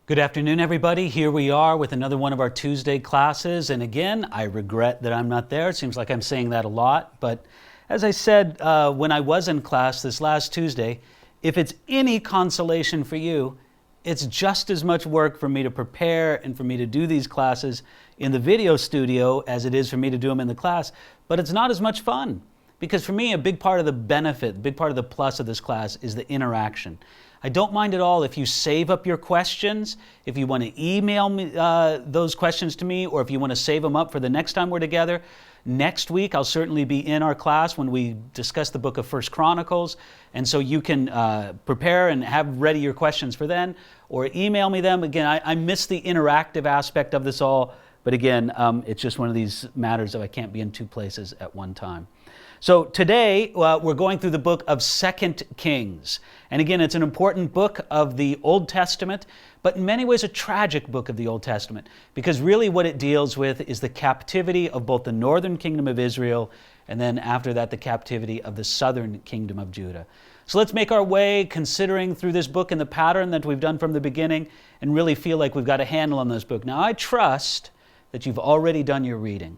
Good afternoon, everybody. Here we are with another one of our Tuesday classes. And again, I regret that I'm not there. It seems like I'm saying that a lot. But as I said when I was in class this last Tuesday, if it's any consolation for you, it's just as much work for me to prepare and for me to do these classes in the video studio as it is for me to do them in the class. But it's not as much fun. Because for me, a big part of the benefit, a big part of the plus of this class is the interaction. I don't mind at all if you save up your questions, if you want to email me those questions to me, or if you want to save them up for the next time we're together. Next week, I'll certainly be in our class when we discuss the book of 1 Chronicles, and so you can prepare and have ready your questions for then, or email me them. Again, I miss the interactive aspect of this all, but again, it's just one of these matters that I can't be in two places at one time. So today, we're going through the book of 2 Kings. And again, it's an important book of the Old Testament, but in many ways a tragic book of the Old Testament, because really what it deals with is the captivity of both the northern kingdom of Israel, and then after that, the captivity of the southern kingdom of Judah. So let's make our way considering through this book in the pattern that we've done from the beginning, and really feel like we've got a handle on this book. Now, I trust that you've already done your reading,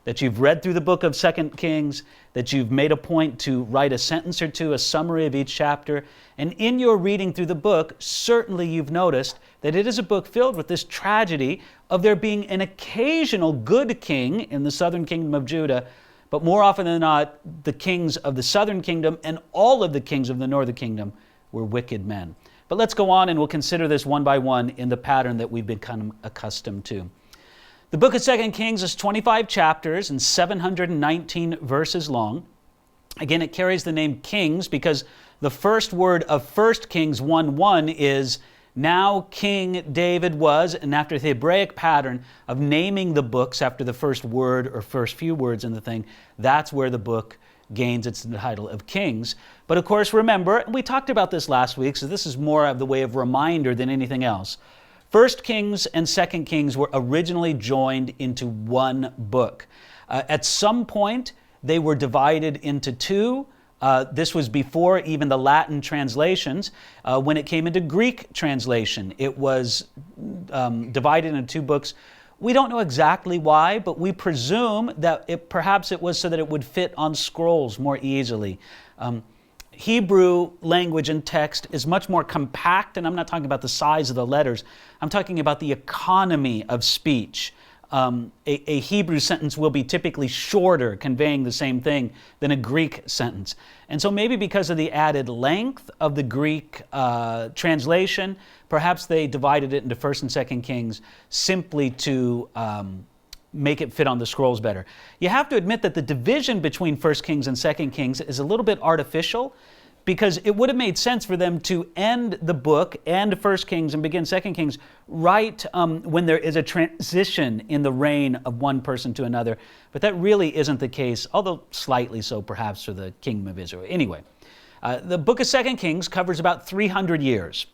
that you've read through the book of 2 Kings, that you've made a point to write a sentence or two, a summary of each chapter. And in your reading through the book, certainly you've noticed that it is a book filled with this tragedy of there being an occasional good king in the southern kingdom of Judah, but more often than not, the kings of the southern kingdom and all of the kings of the northern kingdom were wicked men. But let's go on and we'll consider this one by one in the pattern that we've become accustomed to. The book of 2 Kings is 25 chapters and 719 verses long. Again, it carries the name Kings because the first word of 1 Kings 1:1 is, "Now King David was," and after the Hebraic pattern of naming the books after the first word or first few words in the thing, that's where the book gains its title of Kings. But of course, remember, we talked about this last week, so this is more of the way of reminder than anything else. 1 Kings and 2 Kings were originally joined into one book. At some point, they were divided into two. This was before even the Latin translations. When it came into Greek translation, it was divided into two books. We don't know exactly why, but we presume that perhaps it was so that it would fit on scrolls more easily. Hebrew language and text is much more compact, and I'm not talking about the size of the letters. I'm talking about the economy of speech. A Hebrew sentence will be typically shorter, conveying the same thing, than a Greek sentence. And so maybe because of the added length of the Greek translation, perhaps they divided it into 1 and 2 Kings simply to make it fit on the scrolls better. You have to admit that the division between 1 Kings and 2 Kings is a little bit artificial, because it would have made sense for them to end the book, end 1 Kings and begin 2 Kings right when there is a transition in the reign of one person to another. But that really isn't the case, although slightly so perhaps for the kingdom of Israel. Anyway, the book of 2 Kings covers about 300 years.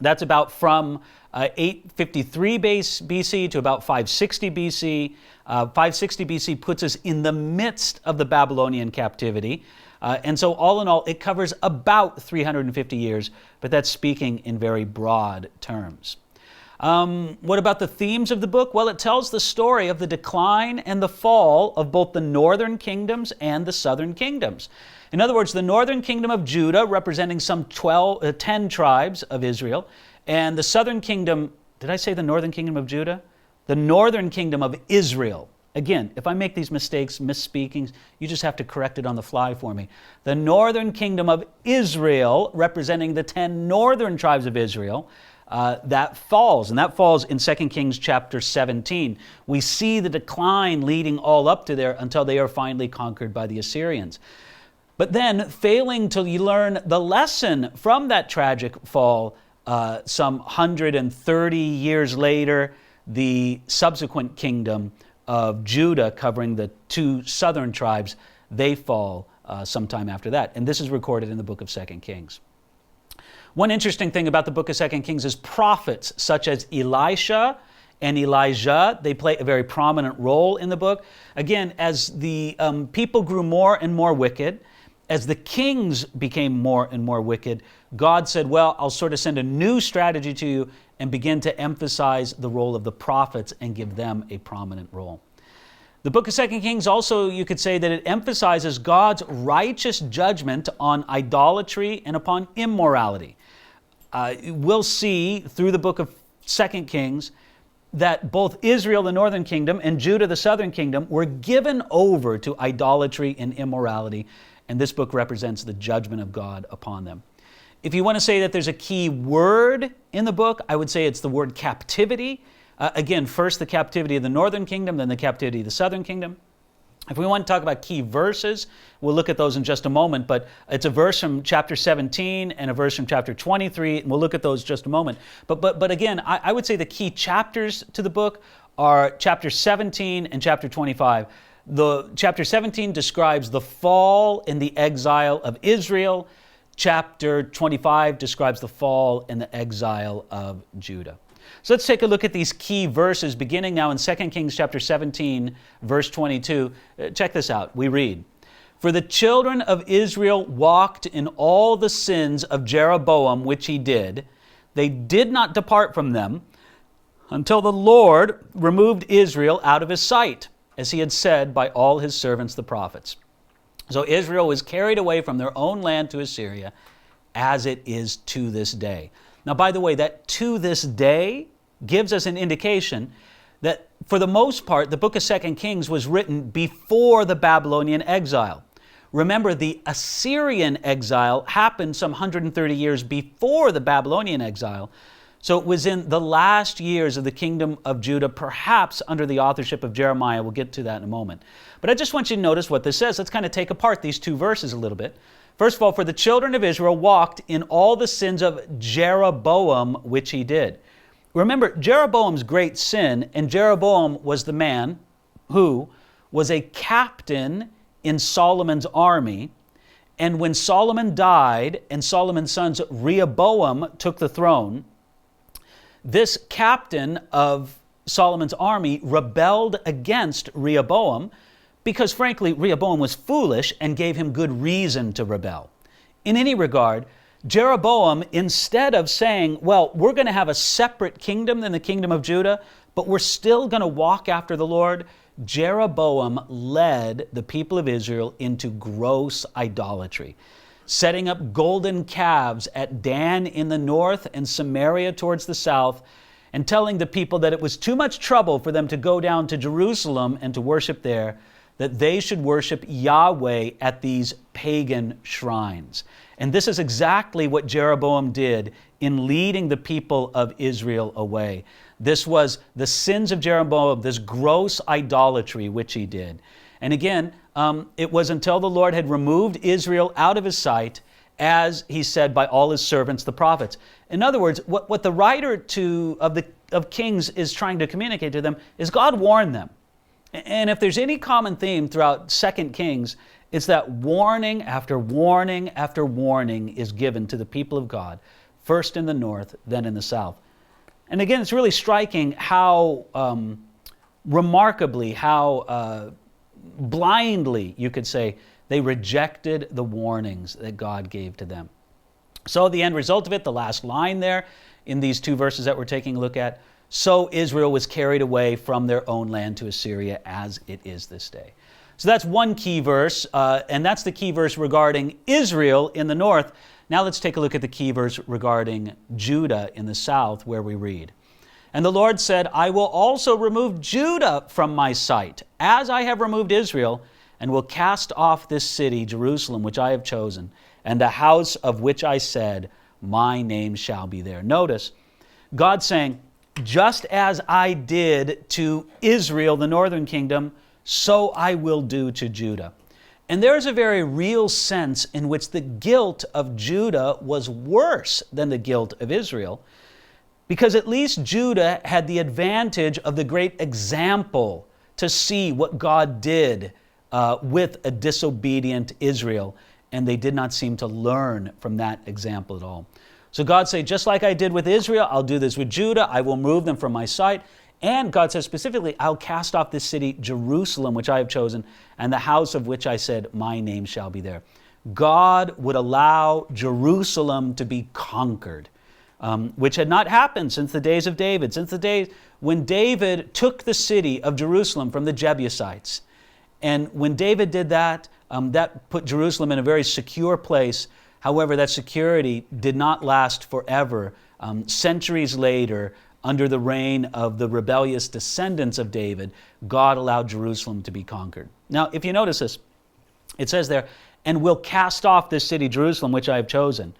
That's about from 853 BC to about 560 BC. 560 BC puts us in the midst of the Babylonian captivity. And so all in all, it covers about 350 years, but that's speaking in very broad terms. What about the themes of the book? Well, it tells the story of the decline and the fall of both the northern kingdoms and the southern kingdoms. In other words, the northern kingdom of Judah, representing some 10 tribes of Israel, and the southern kingdom, did I say the northern kingdom of Judah? The northern kingdom of Israel. Again, if I make these mistakes, misspeakings, you just have to correct it on the fly for me. The northern kingdom of Israel, representing the 10 northern tribes of Israel, that falls, and that falls in 2 Kings chapter 17. We see the decline leading all up to there until they are finally conquered by the Assyrians. But then, failing to learn the lesson from that tragic fall, some 130 years later, the subsequent kingdom of Judah, covering the two southern tribes, they fall sometime after that. And this is recorded in the book of 2 Kings. One interesting thing about the book of 2 Kings is prophets such as Elisha and Elijah. They play a very prominent role in the book. Again, as the people grew more and more wicked, as the kings became more and more wicked, God said, well, I'll sort of send a new strategy to you, and begin to emphasize the role of the prophets and give them a prominent role. The book of 2 Kings also, you could say that it emphasizes God's righteous judgment on idolatry and upon immorality. We'll see through the book of 2 Kings that both Israel, the northern kingdom, and Judah, the southern kingdom, were given over to idolatry and immorality, and this book represents the judgment of God upon them. If you want to say that there's a key word in the book, I would say it's the word captivity. Again, first the captivity of the northern kingdom, then the captivity of the southern kingdom. If we want to talk about key verses, we'll look at those in just a moment, but it's a verse from chapter 17 and a verse from chapter 23, and we'll look at those in just a moment. But again, I would say the key chapters to the book are chapter 17 and chapter 25. The chapter 17 describes the fall and the exile of Israel. Chapter 25 describes the fall and the exile of Judah. So let's take a look at these key verses, beginning now in 2 Kings chapter 17, verse 22. Check this out. We read, "For the children of Israel walked in all the sins of Jeroboam, which he did. They did not depart from them until the Lord removed Israel out of his sight, as he had said by all his servants the prophets." So Israel was carried away from their own land to Assyria, as it is to this day. Now, by the way, that "to this day" gives us an indication that, for the most part, the book of 2 Kings was written before the Babylonian exile. Remember, the Assyrian exile happened some 130 years before the Babylonian exile. So it was in the last years of the kingdom of Judah, perhaps under the authorship of Jeremiah. We'll get to that in a moment. But I just want you to notice what this says. Let's kind of take apart these two verses a little bit. First of all, "For the children of Israel walked in all the sins of Jeroboam, which he did." Remember, Jeroboam's great sin, and Jeroboam was the man who was a captain in Solomon's army. And when Solomon died and Solomon's sons Rehoboam took the throne, this captain of Solomon's army rebelled against Rehoboam because, frankly, Rehoboam was foolish and gave him good reason to rebel. In any regard, Jeroboam, instead of saying, well, we're going to have a separate kingdom than the kingdom of Judah, but we're still going to walk after the Lord, Jeroboam led the people of Israel into gross idolatry, setting up golden calves at Dan in the north and Samaria towards the south, and telling the people that it was too much trouble for them to go down to Jerusalem and to worship there, that they should worship Yahweh at these pagan shrines. And this is exactly what Jeroboam did in leading the people of Israel away. This was the sins of Jeroboam, this gross idolatry which he did. And again, it was until the Lord had removed Israel out of his sight, as he said by all his servants, the prophets. In other words, what the writer of Kings is trying to communicate to them is God warned them. And if there's any common theme throughout 2 Kings, it's that warning after warning after warning is given to the people of God, first in the north, then in the south. And again, it's really striking how remarkably, how blindly, you could say, they rejected the warnings that God gave to them. So the end result of it, the last line there in these two verses that we're taking a look at, "So Israel was carried away from their own land to Assyria, as it is this day." So that's one key verse, and that's the key verse regarding Israel in the north. Now let's take a look at the key verse regarding Judah in the south, where we read, "And the Lord said, I will also remove Judah from my sight, as I have removed Israel, and will cast off this city, Jerusalem, which I have chosen, and the house of which I said, my name shall be there." Notice, God saying, just as I did to Israel, the northern kingdom, so I will do to Judah. And there's a very real sense in which the guilt of Judah was worse than the guilt of Israel, because at least Judah had the advantage of the great example to see what God did with a disobedient Israel, and they did not seem to learn from that example at all. So God said, just like I did with Israel, I'll do this with Judah. I will remove them from my sight. And God says specifically, I'll cast off this city, Jerusalem, which I have chosen, and the house of which I said, my name shall be there. God would allow Jerusalem to be conquered. which had not happened since the days of David, since the days when David took the city of Jerusalem from the Jebusites. And when David did that, that put Jerusalem in a very secure place. However, that security did not last forever. Centuries later, under the reign of the rebellious descendants of David, God allowed Jerusalem to be conquered. Now, if you notice this, it says there, "And will cast off this city, Jerusalem, which I have chosen."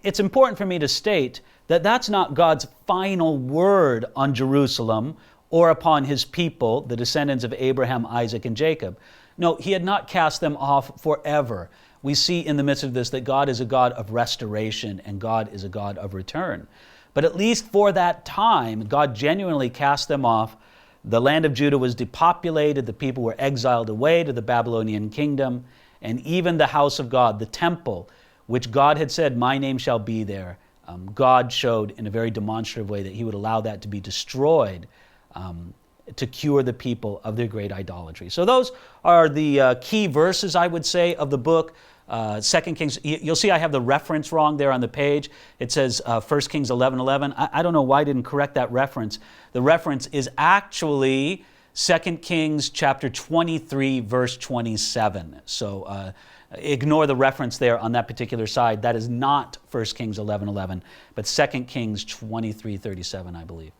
It's important for me to state that that's not God's final word on Jerusalem or upon his people, the descendants of Abraham, Isaac, and Jacob. No, he had not cast them off forever. We see in the midst of this that God is a God of restoration and God is a God of return. But at least for that time, God genuinely cast them off. The land of Judah was depopulated, the people were exiled away to the Babylonian kingdom, and even the house of God, the temple, which God had said, "My name shall be there," God showed in a very demonstrative way that he would allow that to be destroyed to cure the people of their great idolatry. So those are the key verses, I would say, of the book. 2 Kings, you'll see I have the reference wrong there on the page. It says 1 Kings 11:11. I don't know why I didn't correct that reference. The reference is actually 2 Kings chapter 23, verse 27. So ignore the reference there on that particular side. That is not 1 Kings 11:11, but 2 Kings 23:37, I believe.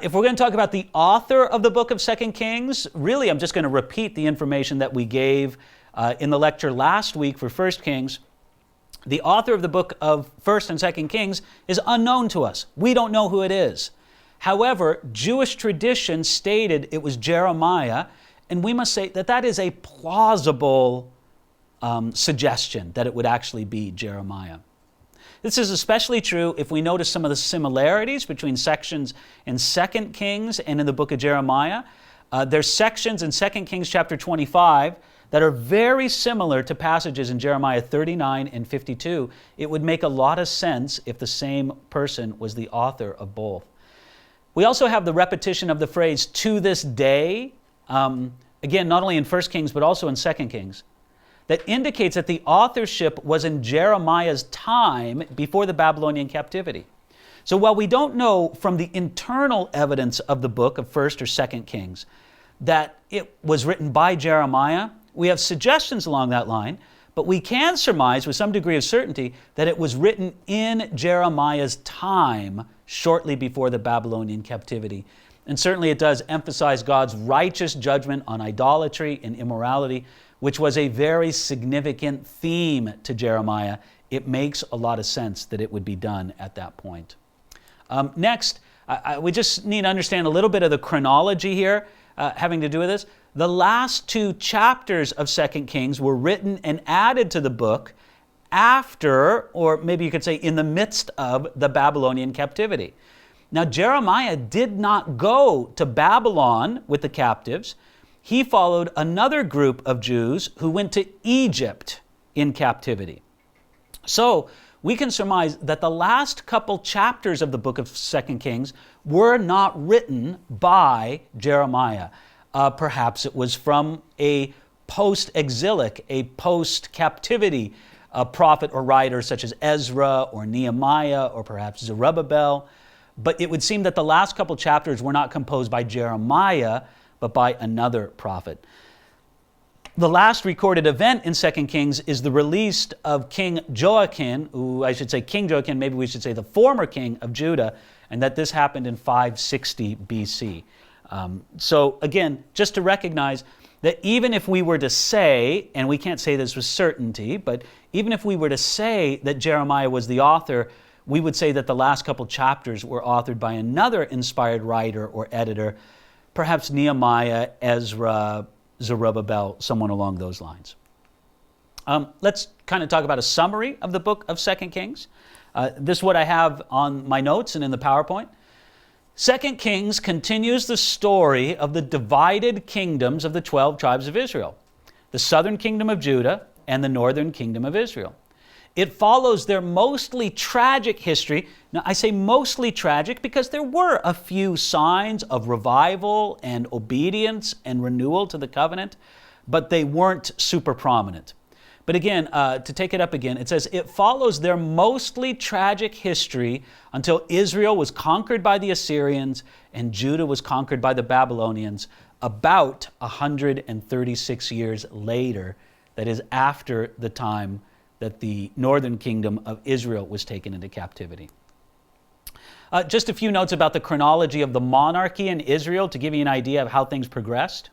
If we're going to talk about the author of the book of 2 Kings, really I'm just going to repeat the information that we gave in the lecture last week for 1 Kings. The author of the book of 1 and 2 Kings is unknown to us. We don't know who it is. However, Jewish tradition stated it was Jeremiah, and we must say that that is a plausible suggestion that it would actually be Jeremiah. This is especially true if we notice some of the similarities between sections in 2 Kings and in the book of Jeremiah. There's sections in 2 Kings chapter 25 that are very similar to passages in Jeremiah 39 and 52. It would make a lot of sense if the same person was the author of both. We also have the repetition of the phrase "to this day," again, not only in 1 Kings but also in 2 Kings, that indicates that the authorship was in Jeremiah's time before the Babylonian captivity. So while we don't know from the internal evidence of the book of 1 or 2 Kings that it was written by Jeremiah, we have suggestions along that line, but we can surmise with some degree of certainty that it was written in Jeremiah's time shortly before the Babylonian captivity. And certainly it does emphasize God's righteous judgment on idolatry and immorality, which was a very significant theme to Jeremiah. It makes a lot of sense that it would be done at that point. Next, we just need to understand a little bit of the chronology here having to do with this. The last two chapters of 2 Kings were written and added to the book after, or maybe you could say in the midst of, the Babylonian captivity. Now, Jeremiah did not go to Babylon with the captives. He followed another group of Jews who went to Egypt in captivity. So we can surmise that the last couple chapters of the book of 2 Kings were not written by Jeremiah. Perhaps it was from a post-exilic, a post-captivity prophet or writer such as Ezra or Nehemiah or perhaps Zerubbabel. But it would seem that the last couple chapters were not composed by Jeremiah, but by another prophet. The last recorded event in 2 Kings is the release of King Joachim, King Joachim, maybe we should say the former king of Judah, and that this happened in 560 BC. So again, just to recognize that even if we were to say, and we can't say this with certainty, but even if we were to say that Jeremiah was the author, we would say that the last couple chapters were authored by another inspired writer or editor, perhaps Nehemiah, Ezra, Zerubbabel, someone along those lines. Let's kind of talk about a summary of the book of 2 Kings. This is what I have on my notes and in the PowerPoint. 2 Kings continues the story of the divided kingdoms of the 12 tribes of Israel, the southern kingdom of Judah and the northern kingdom of Israel. It follows their mostly tragic history. Now, I say mostly tragic because there were a few signs of revival and obedience and renewal to the covenant, but they weren't super prominent. But again, to take it up again, it says, it follows their mostly tragic history until Israel was conquered by the Assyrians and Judah was conquered by the Babylonians about 136 years later. That is after the time that the northern kingdom of Israel was taken into captivity. Just a few notes about the chronology of the monarchy in Israel to give you an idea of how things progressed.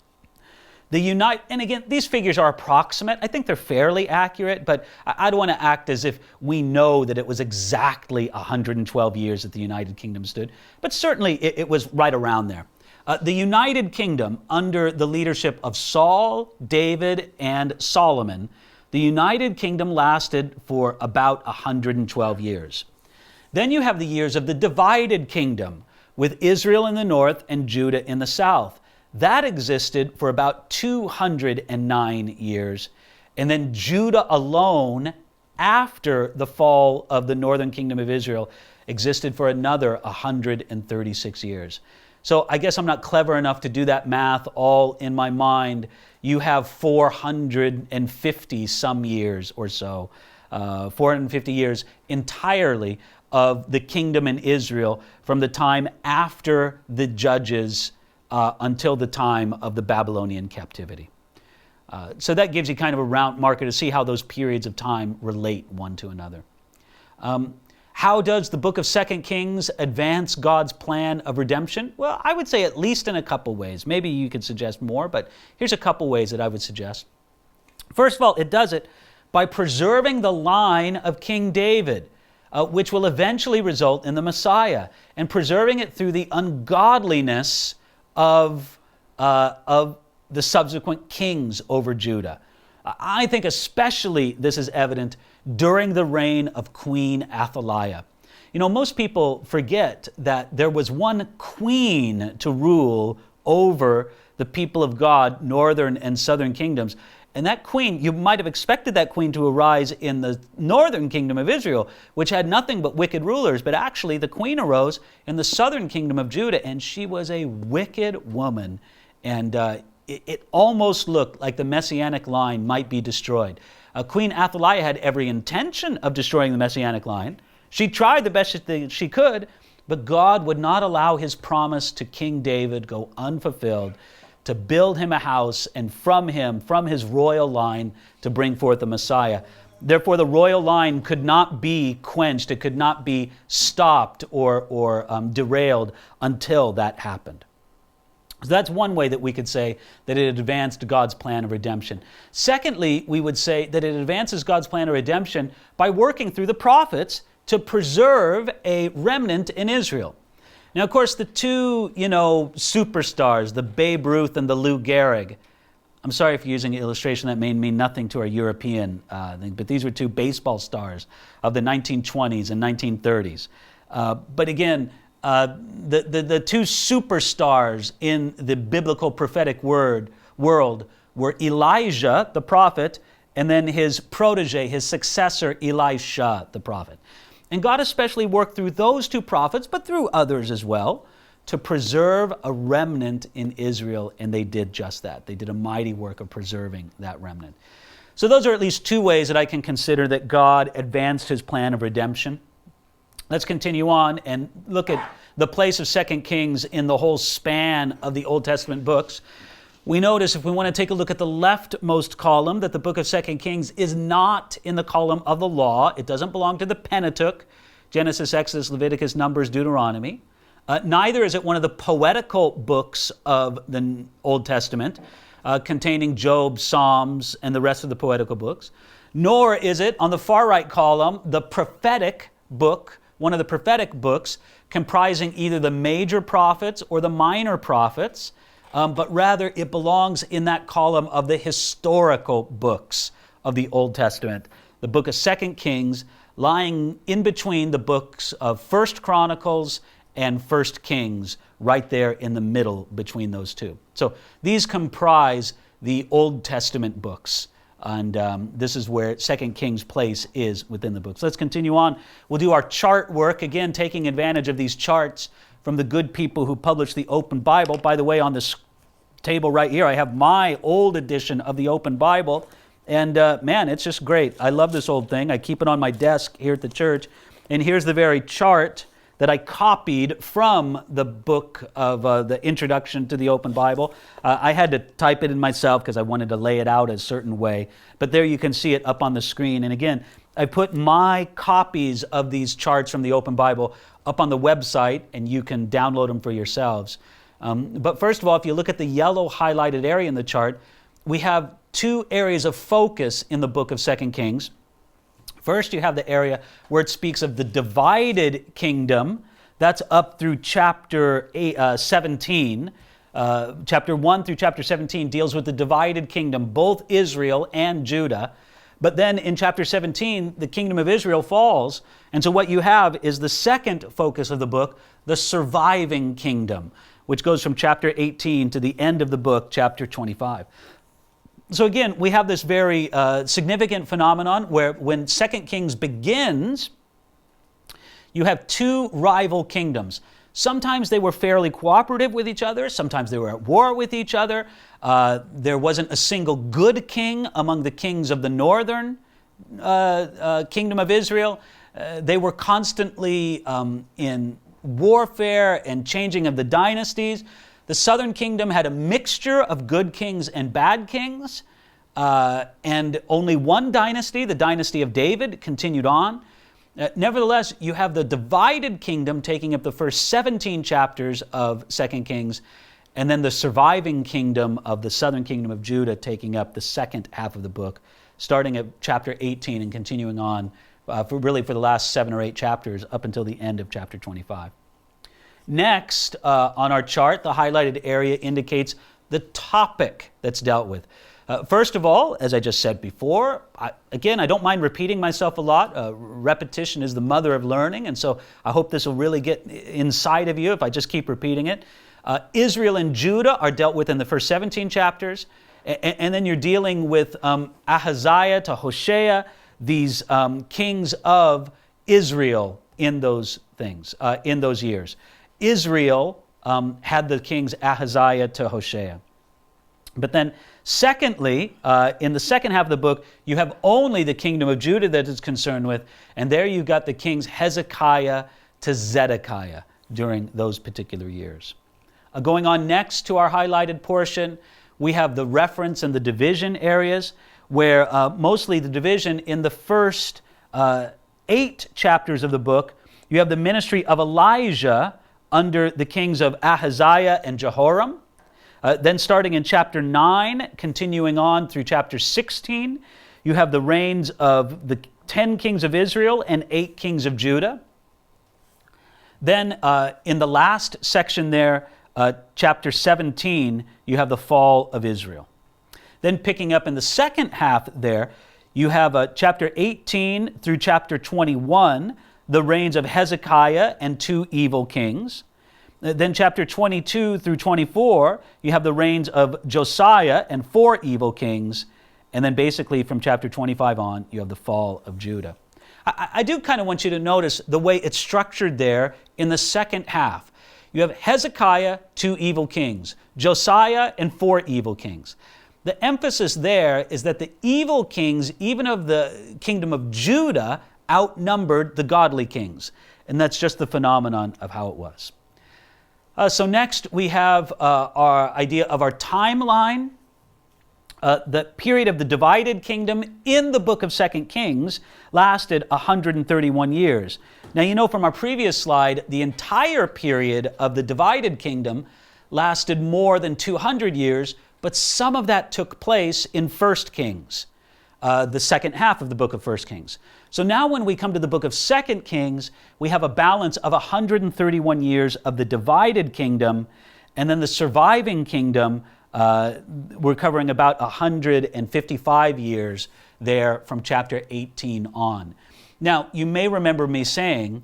And again, these figures are approximate. I think they're fairly accurate, but I don't want to act as if we know that it was exactly 112 years that the United Kingdom stood, but certainly it was right around there. The United Kingdom, under the leadership of Saul, David, and Solomon, the United Kingdom lasted for about 112 years. Then you have the years of the divided kingdom, with Israel in the north and Judah in the south. That existed for about 209 years. And then Judah alone, after the fall of the northern kingdom of Israel, existed for another 136 years. So I guess I'm not clever enough to do that math all in my mind. You have 450 some years or so, 450 years entirely of the kingdom in Israel from the time after the Judges until the time of the Babylonian captivity. So that gives you kind of a round marker to see how those periods of time relate one to another. How does the book of 2 Kings advance God's plan of redemption? Well, I would say at least in a couple ways. Maybe you could suggest more, but here's a couple ways that I would suggest. First of all, it does it by preserving the line of King David, which will eventually result in the Messiah, and preserving it through the ungodliness of the subsequent kings over Judah. I think especially this is evident during the reign of Queen Athaliah. You know, most people forget that there was one queen to rule over the people of God, northern and southern kingdoms. And that queen, you might have expected that queen to arise in the northern kingdom of Israel, which had nothing but wicked rulers. But actually, the queen arose in the southern kingdom of Judah, and she was a wicked woman. And it almost looked like the messianic line might be destroyed. Queen Athaliah had every intention of destroying the messianic line. She tried the best she could, but God would not allow his promise to King David go unfulfilled, to build him a house, and from his royal line, to bring forth the Messiah. Therefore, the royal line could not be quenched. It could not be stopped or derailed until that happened. So that's one way that we could say that it advanced God's plan of redemption. Secondly, we would say that it advances God's plan of redemption by working through the prophets to preserve a remnant in Israel. Now, of course, the two, superstars, the Babe Ruth and the Lou Gehrig, I'm sorry for using an illustration that may mean nothing to our European thing, but these were two baseball stars of the 1920s and 1930s. But again, the two superstars in the biblical prophetic world were Elijah, the prophet, and then his protege, his successor, Elisha, the prophet. And God especially worked through those two prophets, but through others as well, to preserve a remnant in Israel, and they did just that. They did a mighty work of preserving that remnant. So those are at least two ways that I can consider that God advanced his plan of redemption. Let's continue on and look at the place of 2 Kings in the whole span of the Old Testament books. We notice, if we want to take a look at the leftmost column, that the book of 2 Kings is not in the column of the law. It doesn't belong to the Pentateuch, Genesis, Exodus, Leviticus, Numbers, Deuteronomy. Neither is it one of the poetical books of the Old Testament, containing Job, Psalms, and the rest of the poetical books. Nor is it, on the far right column, the prophetic book, one of the prophetic books, comprising either the major prophets or the minor prophets, but rather it belongs in that column of the historical books of the Old Testament. The book of 2 Kings lying in between the books of 1 Chronicles and 1 Kings, right there in the middle between those two. So these comprise the Old Testament books. And this is where 2 Kings' place is within the books. Let's continue on. We'll do our chart work, again, taking advantage of these charts from the good people who published the Open Bible. By the way, on this table right here, I have my old edition of the Open Bible. And man, it's just great. I love this old thing. I keep it on my desk here at the church. And here's the very chart that I copied from the book of the Introduction to the Open Bible. I had to type it in myself because I wanted to lay it out a certain way. But there you can see it up on the screen. And again, I put my copies of these charts from the Open Bible up on the website, and you can download them for yourselves. But first of all, if you look at the yellow highlighted area in the chart, we have two areas of focus in the book of 2 Kings. First, you have the area where it speaks of the divided kingdom. That's up through chapter 17. Chapter 1 through chapter 17 deals with the divided kingdom, both Israel and Judah. But then in chapter 17, the kingdom of Israel falls. And so what you have is the second focus of the book, the surviving kingdom, which goes from chapter 18 to the end of the book, chapter 25. So again, we have this very significant phenomenon where when 2 Kings begins, you have two rival kingdoms. Sometimes they were fairly cooperative with each other. Sometimes they were at war with each other. There wasn't a single good king among the kings of the northern kingdom of Israel. They were constantly in warfare and changing of the dynasties. The southern kingdom had a mixture of good kings and bad kings, and only one dynasty, the dynasty of David, continued on. Nevertheless, you have the divided kingdom taking up the first 17 chapters of 2 Kings, and then the surviving kingdom of the southern kingdom of Judah taking up the second half of the book, starting at chapter 18 and continuing on for the last 7 or 8 chapters up until the end of chapter 25. Next, on our chart, the highlighted area indicates the topic that's dealt with. First of all, as I just said before, I don't mind repeating myself a lot. Repetition is the mother of learning, and so I hope this will really get inside of you if I just keep repeating it. Israel and Judah are dealt with in the first 17 chapters, and then you're dealing with Ahaziah to Hoshea, these kings of Israel in those things, in those years. Israel had the kings Ahaziah to Hoshea. But then, secondly, in the second half of the book, you have only the kingdom of Judah that is concerned with, and there you've got the kings Hezekiah to Zedekiah during those particular years. Going on next to our highlighted portion, we have the reference and the division areas, where mostly the division in the first 8 chapters of the book, you have the ministry of Elijah under the kings of Ahaziah and Jehoram. Then starting in chapter 9, continuing on through chapter 16, you have the reigns of the 10 kings of Israel and 8 kings of Judah. Then in the last section there, chapter 17, you have the fall of Israel. Then picking up in the second half there, you have chapter 18 through chapter 21, the reigns of Hezekiah and 2 evil kings. Then chapter 22 through 24, you have the reigns of Josiah and 4 evil kings. And then basically from chapter 25 on, you have the fall of Judah. I do kind of want you to notice the way it's structured there in the second half. You have Hezekiah, 2 evil kings, Josiah, and 4 evil kings. The emphasis there is that the evil kings, even of the kingdom of Judah, outnumbered the godly kings. And that's just the phenomenon of how it was. So next we have our idea of our timeline. The period of the divided kingdom in the book of 2 Kings lasted 131 years. Now you know from our previous slide, the entire period of the divided kingdom lasted more than 200 years, but some of that took place in 1 Kings, the second half of the book of 1 Kings. So now when we come to the book of 2 Kings, we have a balance of 131 years of the divided kingdom, and then the surviving kingdom, we're covering about 155 years there from chapter 18 on. Now, you may remember me saying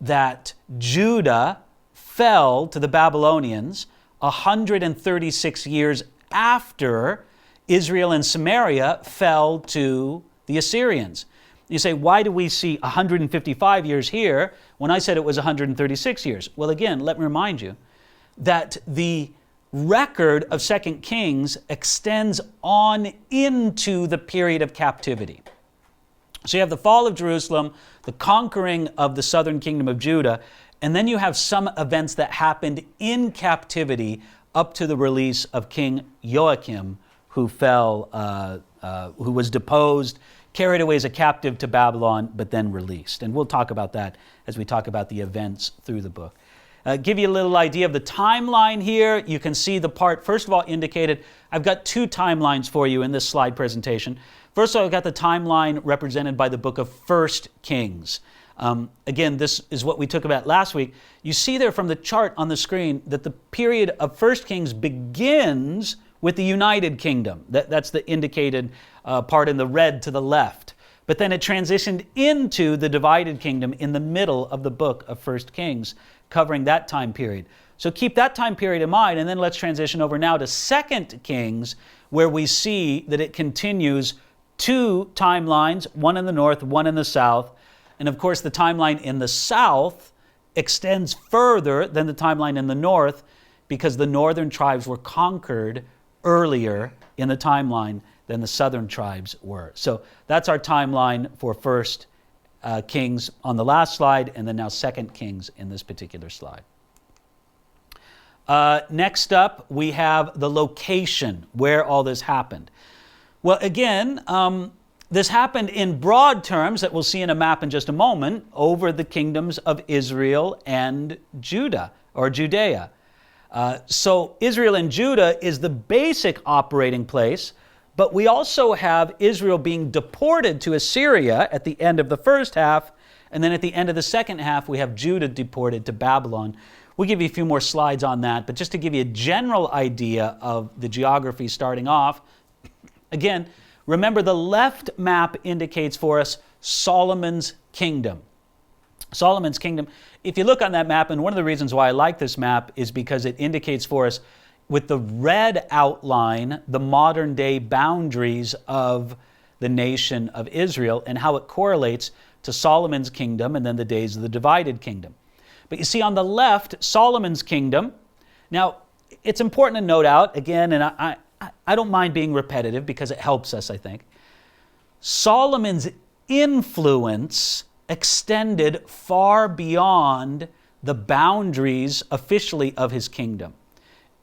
that Judah fell to the Babylonians 136 years after Israel and Samaria fell to the Assyrians. You say, why do we see 155 years here when I said it was 136 years? Well, again, let me remind you that the record of 2 Kings extends on into the period of captivity. So you have the fall of Jerusalem, the conquering of the southern kingdom of Judah, and then you have some events that happened in captivity up to the release of King Joachim, who who was deposed, carried away as a captive to Babylon, but then released. And we'll talk about that as we talk about the events through the book. Give you a little idea of the timeline here. You can see the part, first of all, indicated. I've got two timelines for you in this slide presentation. First of all, I've got the timeline represented by the book of 1 Kings. Again, this is what we took about last week. You see there from the chart on the screen that the period of 1 Kings begins with the United Kingdom. That's the indicated part in the red to the left. But then it transitioned into the divided kingdom in the middle of the book of 1 Kings, covering that time period. So keep that time period in mind, and then let's transition over now to 2 Kings, where we see that it continues two timelines, one in the north, one in the south. And of course, the timeline in the south extends further than the timeline in the north, because the northern tribes were conquered earlier in the timeline than the southern tribes were. So that's our timeline for 1 Kings on the last slide, and then now 2 Kings in this particular slide. Next up, we have the location where all this happened. Well, again, this happened in broad terms that we'll see in a map in just a moment over the kingdoms of Israel and Judah, or Judea. So Israel and Judah is the basic operating place, but we also have Israel being deported to Assyria at the end of the first half, and then at the end of the second half, we have Judah deported to Babylon. We'll give you a few more slides on that, but just to give you a general idea of the geography starting off, again, remember the left map indicates for us Solomon's kingdom. Solomon's kingdom. If you look on that map, and one of the reasons why I like this map is because it indicates for us with the red outline the modern day boundaries of the nation of Israel and how it correlates to Solomon's kingdom and then the days of the divided kingdom. But you see on the left, Solomon's kingdom. Now, it's important to note out, again, and I don't mind being repetitive because it helps us, I think. Solomon's influence extended far beyond the boundaries officially of his kingdom.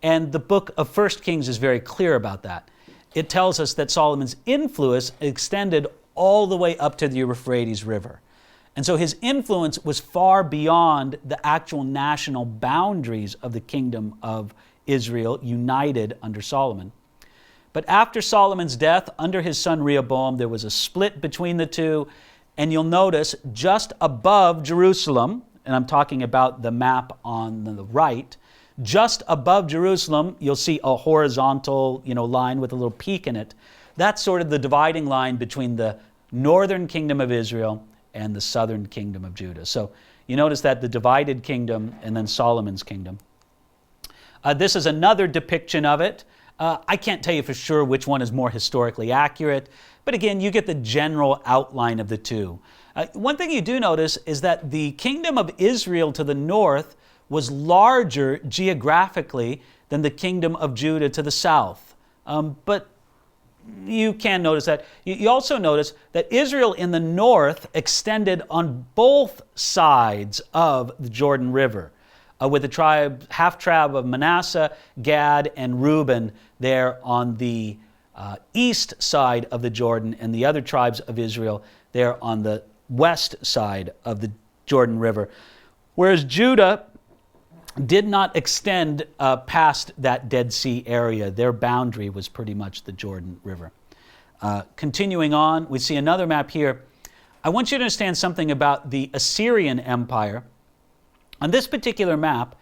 And the book of 1 Kings is very clear about that. It tells us that Solomon's influence extended all the way up to the Euphrates River. And so his influence was far beyond the actual national boundaries of the kingdom of Israel, united under Solomon. But after Solomon's death, under his son Rehoboam, there was a split between the two. And you'll notice just above Jerusalem, and I'm talking about the map on the right, just above Jerusalem, you'll see a horizontal, line with a little peak in it. That's sort of the dividing line between the northern kingdom of Israel and the southern kingdom of Judah. So you notice that the divided kingdom and then Solomon's kingdom. This is another depiction of it. I can't tell you for sure which one is more historically accurate, but again, you get the general outline of the two. One thing you do notice is that the kingdom of Israel to the north was larger geographically than the kingdom of Judah to the south. But you can notice that. You also notice that Israel in the north extended on both sides of the Jordan River, with the half tribe of Manasseh, Gad, and Reuben there on the east side of the Jordan, and the other tribes of Israel there on the west side of the Jordan River. Whereas Judah did not extend past that Dead Sea area. Their boundary was pretty much the Jordan River. Continuing on, we see another map here. I want you to understand something about the Assyrian Empire. On this particular map,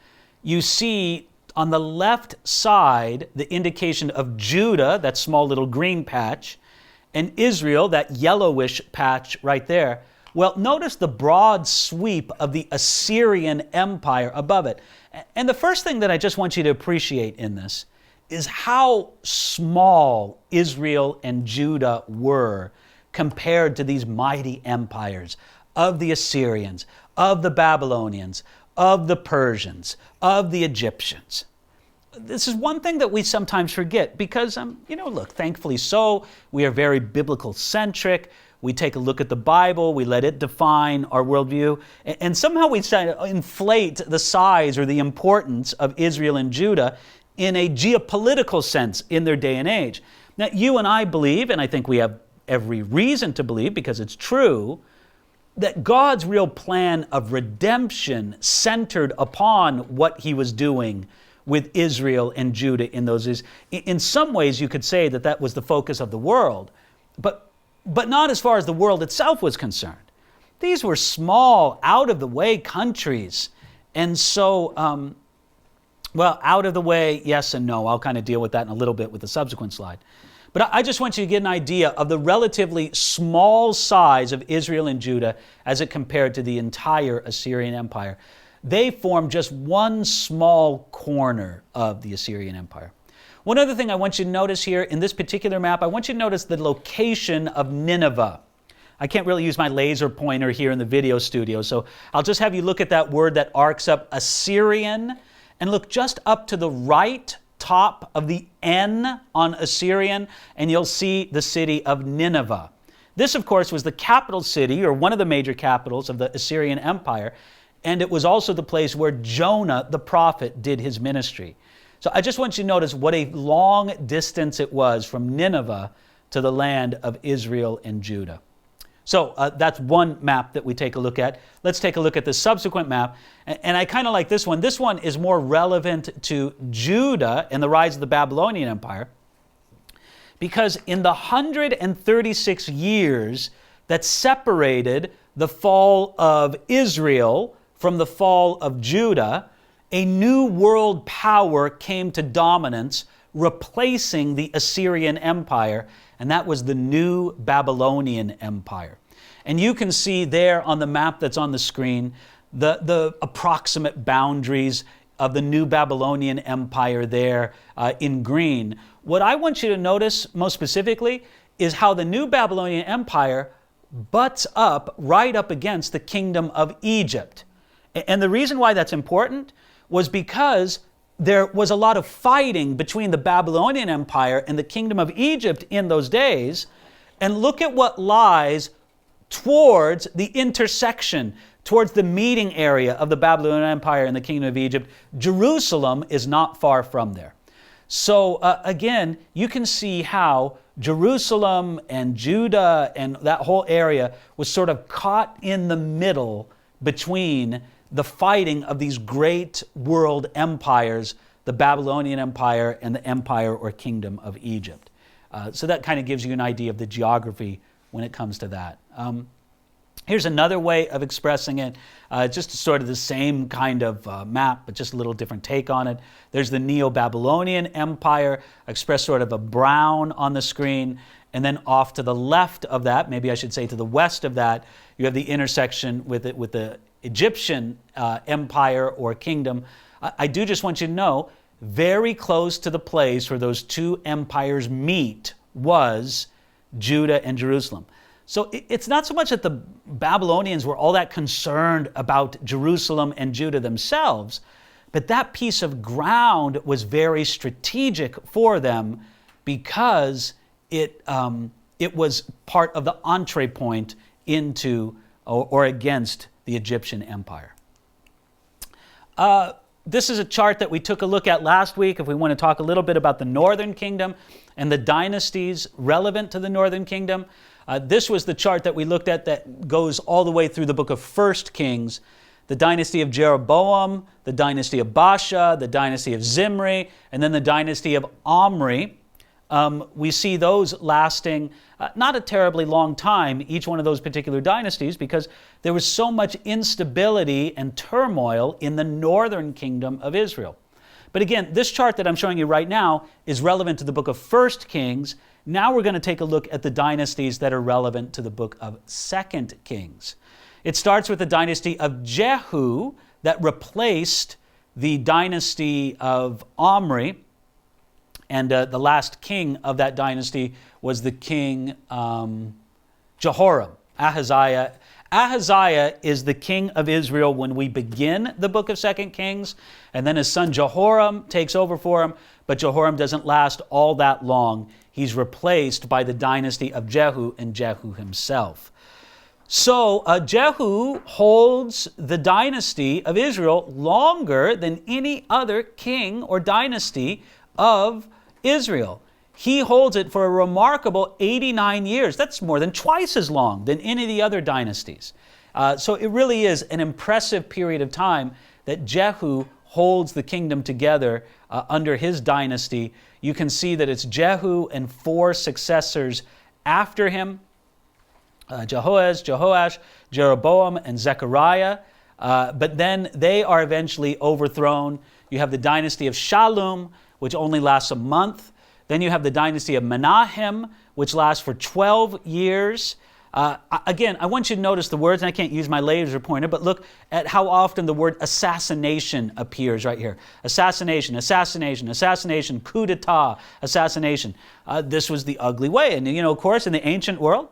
you see on the left side the indication of Judah, that small little green patch, and Israel, that yellowish patch right there. Well, notice the broad sweep of the Assyrian Empire above it. And the first thing that I just want you to appreciate in this is how small Israel and Judah were compared to these mighty empires of the Assyrians, of the Babylonians, of the Persians, of the Egyptians. this is one thing that we sometimes forget because, look, thankfully so, we are very biblical centric. We take a look at the Bible, we let it define our worldview, and somehow we inflate the size or the importance of Israel and Judah in a geopolitical sense in their day and age. Now, you and I believe, and I think we have every reason to believe because it's true, that God's real plan of redemption centered upon what he was doing with Israel and Judah in those days. In some ways, you could say that that was the focus of the world, but not as far as the world itself was concerned. These were small, out-of-the-way countries. And so, out of the way, yes and no. I'll kind of deal with that in a little bit with the subsequent slide. But I just want you to get an idea of the relatively small size of Israel and Judah as it compared to the entire Assyrian Empire. They formed just one small corner of the Assyrian Empire. One other thing I want you to notice here in this particular map, I want you to notice the location of Nineveh. I can't really use my laser pointer here in the video studio, so I'll just have you look at that word that arcs up, Assyrian, and look just up to the right top of the N on Assyrian, and you'll see the city of Nineveh. This, of course, was the capital city, or one of the major capitals of the Assyrian Empire, and it was also the place where Jonah, the prophet, did his ministry. So I just want you to notice what a long distance it was from Nineveh to the land of Israel and Judah. So that's one map that we take a look at. Let's take a look at the subsequent map. And I kind of like this one. This one is more relevant to Judah and the rise of the Babylonian Empire, because in the 136 years that separated the fall of Israel from the fall of Judah, a new world power came to dominance, replacing the Assyrian Empire, and that was the new Babylonian Empire. And you can see there on the map that's on the screen the approximate boundaries of the new Babylonian Empire there in green. What I want you to notice most specifically is how the new Babylonian Empire butts up right up against the kingdom of Egypt. And the reason why that's important was because there was a lot of fighting between the Babylonian Empire and the kingdom of Egypt in those days. And look at what lies towards the intersection, towards the meeting area of the Babylonian Empire and the kingdom of Egypt. Jerusalem is not far from there. So again, you can see how Jerusalem and Judah and that whole area was sort of caught in the middle between the fighting of these great world empires, the Babylonian Empire and the empire or kingdom of Egypt. So that kind of gives you an idea of the geography when it comes to that. Here's another way of expressing it, just sort of the same kind of map, but just a little different take on it. There's the Neo-Babylonian Empire, expressed sort of a brown on the screen, and then off to the left of that, maybe I should say to the west of that, you have the intersection with the Egyptian empire or kingdom. I do just want you to know, very close to the place where those two empires meet was Judah and Jerusalem. So it's not so much that the Babylonians were all that concerned about Jerusalem and Judah themselves, but that piece of ground was very strategic for them because it was part of the entree point into or against the Egyptian empire. This is a chart that we took a look at last week if we want to talk a little bit about the northern kingdom and the dynasties relevant to the northern kingdom. This was the chart that we looked at that goes all the way through the book of 1 Kings, the dynasty of Jeroboam, the dynasty of Baasha, the dynasty of Zimri, and then the dynasty of Omri. We see those lasting not a terribly long time, each one of those particular dynasties, because there was so much instability and turmoil in the northern kingdom of Israel. But again, this chart that I'm showing you right now is relevant to the book of 1 Kings. Now we're going to take a look at the dynasties that are relevant to the book of 2 Kings. It starts with the dynasty of Jehu that replaced the dynasty of Omri. And the last king of that dynasty was the king Jehoram. Ahaziah. Ahaziah is the king of Israel when we begin the book of 2 Kings, and then his son Jehoram takes over for him, but Jehoram doesn't last all that long. He's replaced by the dynasty of Jehu and Jehu himself. So Jehu holds the dynasty of Israel longer than any other king or dynasty of Israel. He holds it for a remarkable 89 years. That's more than twice as long than any of the other dynasties. So it really is an impressive period of time that Jehu holds the kingdom together under his dynasty. You can see that it's Jehu and 4 successors after him, Jehoaz, Jehoash, Jeroboam, and Zechariah. But then they are eventually overthrown. You have the dynasty of Shallum, which only lasts a month. Then you have the dynasty of Menahem, which lasts for 12 years. Again, I want you to notice the words, and I can't use my laser pointer, but look at how often the word assassination appears right here. Assassination, assassination, assassination, coup d'etat, assassination. This was the ugly way. And, of course, in the ancient world,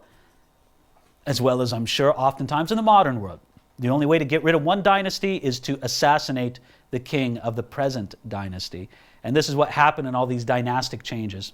as well as I'm sure oftentimes in the modern world, the only way to get rid of one dynasty is to assassinate the king of the present dynasty. And this is what happened in all these dynastic changes.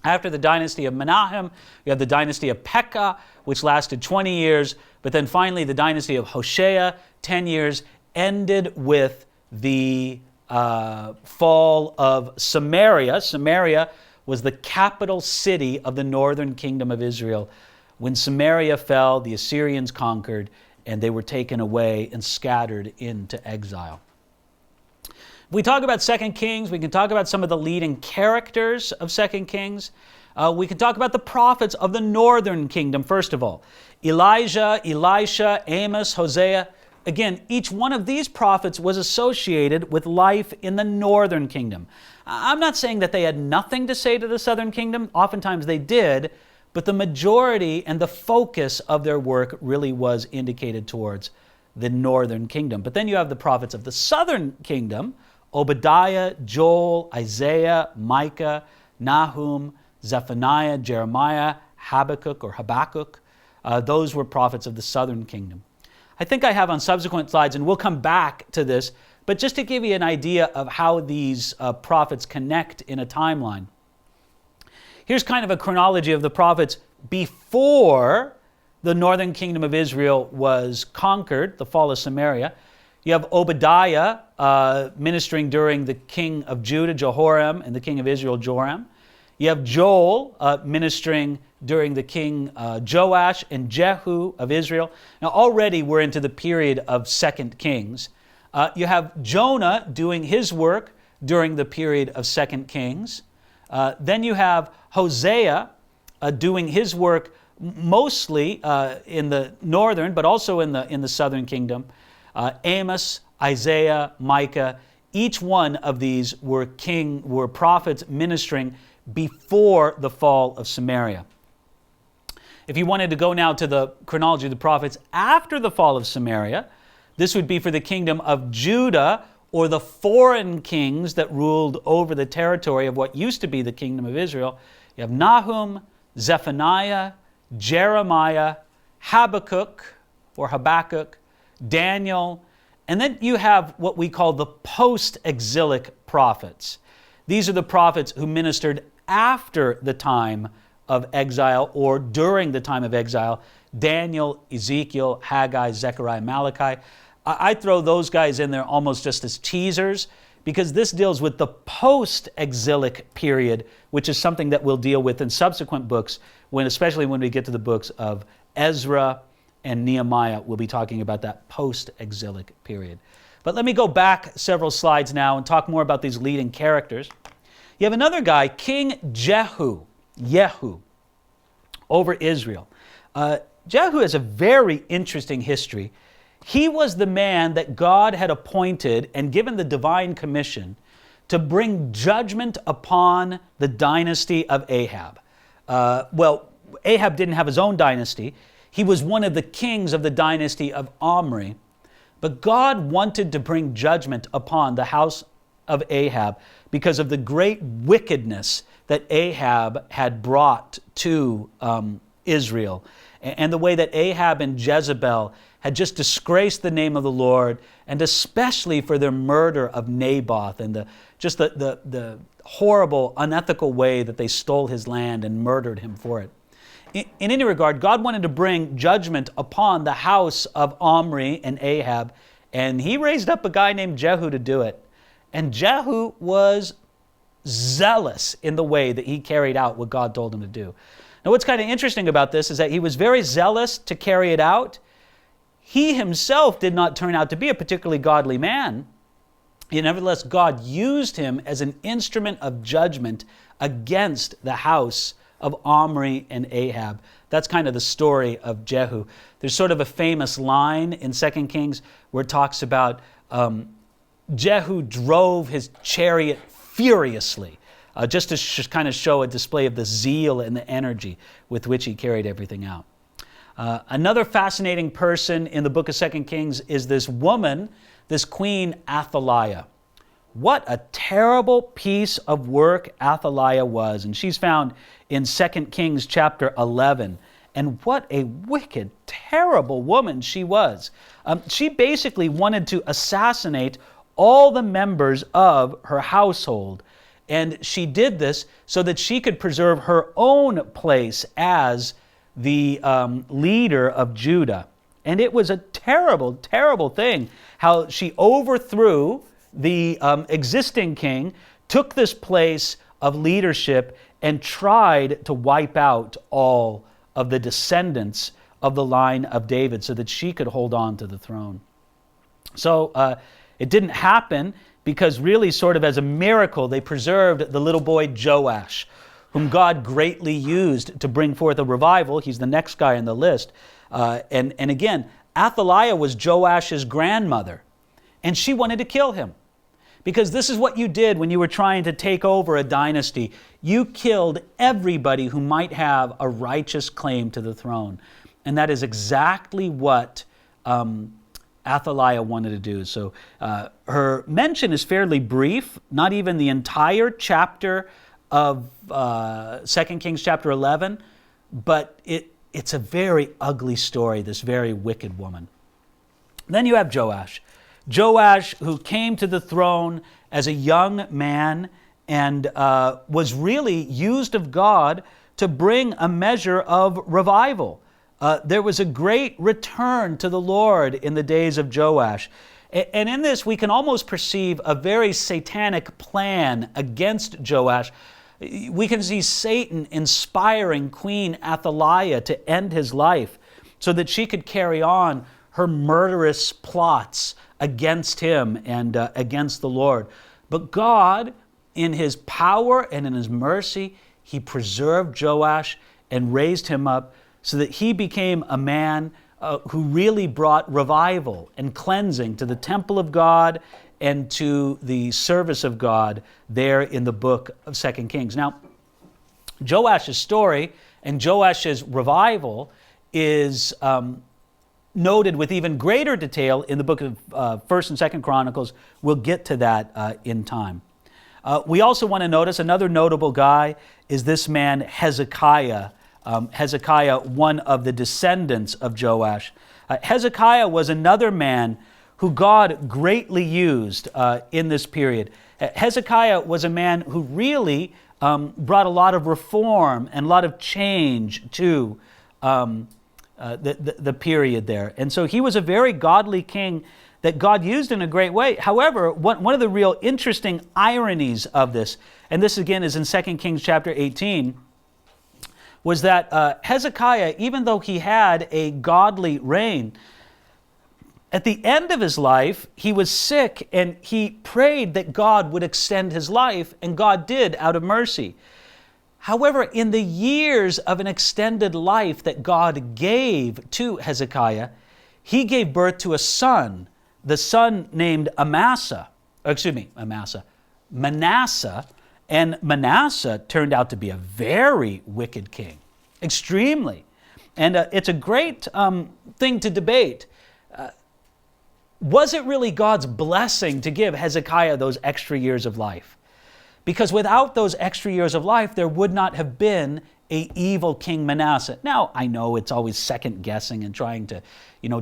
After the dynasty of Menahem, you have the dynasty of Pekah, which lasted 20 years, but then finally the dynasty of Hoshea, 10 years, ended with the fall of Samaria. Samaria was the capital city of the northern kingdom of Israel. When Samaria fell, the Assyrians conquered, and they were taken away and scattered into exile. If we talk about 2 Kings, we can talk about some of the leading characters of 2 Kings. We can talk about the prophets of the northern kingdom, first of all. Elijah, Elisha, Amos, Hosea. Again, each one of these prophets was associated with life in the northern kingdom. I'm not saying that they had nothing to say to the southern kingdom. Oftentimes they did, but the majority and the focus of their work really was indicated towards the northern kingdom. But then you have the prophets of the southern kingdom: Obadiah, Joel, Isaiah, Micah, Nahum, Zephaniah, Jeremiah, Habakkuk. Those were prophets of the southern kingdom. I think I have on subsequent slides, and we'll come back to this, but just to give you an idea of how these prophets connect in a timeline. Here's kind of a chronology of the prophets before the northern kingdom of Israel was conquered, the fall of Samaria. You have Obadiah ministering during the king of Judah, Jehoram, and the king of Israel, Joram. You have Joel ministering during the king Joash and Jehu of Israel. Now already we're into the period of 2 Kings. You have Jonah doing his work during the period of 2 Kings. Then you have Hosea doing his work mostly in the northern, but also in the southern kingdom. Amos, Isaiah, Micah, each one of these were prophets ministering before the fall of Samaria. If you wanted to go now to the chronology of the prophets after the fall of Samaria, this would be for the kingdom of Judah, or the foreign kings that ruled over the territory of what used to be the kingdom of Israel. You have Nahum, Zephaniah, Jeremiah, Habakkuk, Daniel, and then you have what we call the post-exilic prophets. These are the prophets who ministered after the time of exile or during the time of exile: Daniel, Ezekiel, Haggai, Zechariah, Malachi. I throw those guys in there almost just as teasers, because this deals with the post-exilic period, which is something that we'll deal with in subsequent books, especially when we get to the books of Ezra and Nehemiah. We'll be talking about that post-exilic period. But let me go back several slides now and talk more about these leading characters. You have another guy, King Jehu, over Israel. Jehu has a very interesting history. He was the man that God had appointed and given the divine commission to bring judgment upon the dynasty of Ahab. Ahab didn't have his own dynasty. He was one of the kings of the dynasty of Omri. But God wanted to bring judgment upon the house of Ahab because of the great wickedness that Ahab had brought to Israel. and the way that Ahab and Jezebel had just disgraced the name of the Lord, and especially for their murder of Naboth and the horrible, unethical way that they stole his land and murdered him for it. In any regard, God wanted to bring judgment upon the house of Omri and Ahab, and he raised up a guy named Jehu to do it. And Jehu was zealous in the way that he carried out what God told him to do. Now, what's kind of interesting about this is that he was very zealous to carry it out. He himself did not turn out to be a particularly godly man. Yet nevertheless, God used him as an instrument of judgment against the house of Omri and Ahab. That's kind of the story of Jehu. There's sort of a famous line in 2 Kings where it talks about Jehu drove his chariot furiously, just to kind of show a display of the zeal and the energy with which he carried everything out. Another fascinating person in the book of 2 Kings is this woman, this Queen Athaliah. What a terrible piece of work Athaliah was. And she's found in 2 Kings chapter 11. And what a wicked, terrible woman she was. She basically wanted to assassinate all the members of her household. And she did this so that she could preserve her own place as the leader of Judah. And it was a terrible, terrible thing how she overthrew the existing king, took this place of leadership, and tried to wipe out all of the descendants of the line of David so that she could hold on to the throne. So it didn't happen because really sort of as a miracle they preserved the little boy Joash, whom God greatly used to bring forth a revival. He's the next guy on the list. And again, Athaliah was Joash's grandmother, and she wanted to kill him. Because this is what you did when you were trying to take over a dynasty. You killed everybody who might have a righteous claim to the throne. And that is exactly what Athaliah wanted to do. So her mention is fairly brief, not even the entire chapter of 2 Kings chapter 11, but it's a very ugly story, this very wicked woman. Then you have Joash. Joash, who came to the throne as a young man and was really used of God to bring a measure of revival. There was a great return to the Lord in the days of Joash. And in this, we can almost perceive a very satanic plan against Joash. We can see Satan inspiring Queen Athaliah to end his life so that she could carry on her murderous plots against him and against the Lord. But God, in his power and in his mercy, he preserved Joash and raised him up so that he became a man who really brought revival and cleansing to the temple of God and to the service of God there in the book of 2 Kings. Now, Joash's story and Joash's revival is noted with even greater detail in the book of 1st and 2nd Chronicles. We'll get to that in time. We also want to notice another notable guy is this man Hezekiah. Hezekiah, one of the descendants of Joash. Hezekiah was another man who God greatly used in this period. Hezekiah was a man who really brought a lot of reform and a lot of change to the period there. And so he was a very godly king that God used in a great way. However, one of the real interesting ironies of this, and this again is in 2 Kings chapter 18, was that Hezekiah, even though he had a godly reign, at the end of his life, he was sick and he prayed that God would extend his life, and God did out of mercy. However, in the years of an extended life that God gave to Hezekiah, he gave birth to a son, the son named Manasseh, and Manasseh turned out to be a very wicked king, extremely. And it's a great thing to debate. Was it really God's blessing to give Hezekiah those extra years of life? because without those extra years of life, there would not have been a evil King Manasseh. Now, I know it's always second guessing and trying to,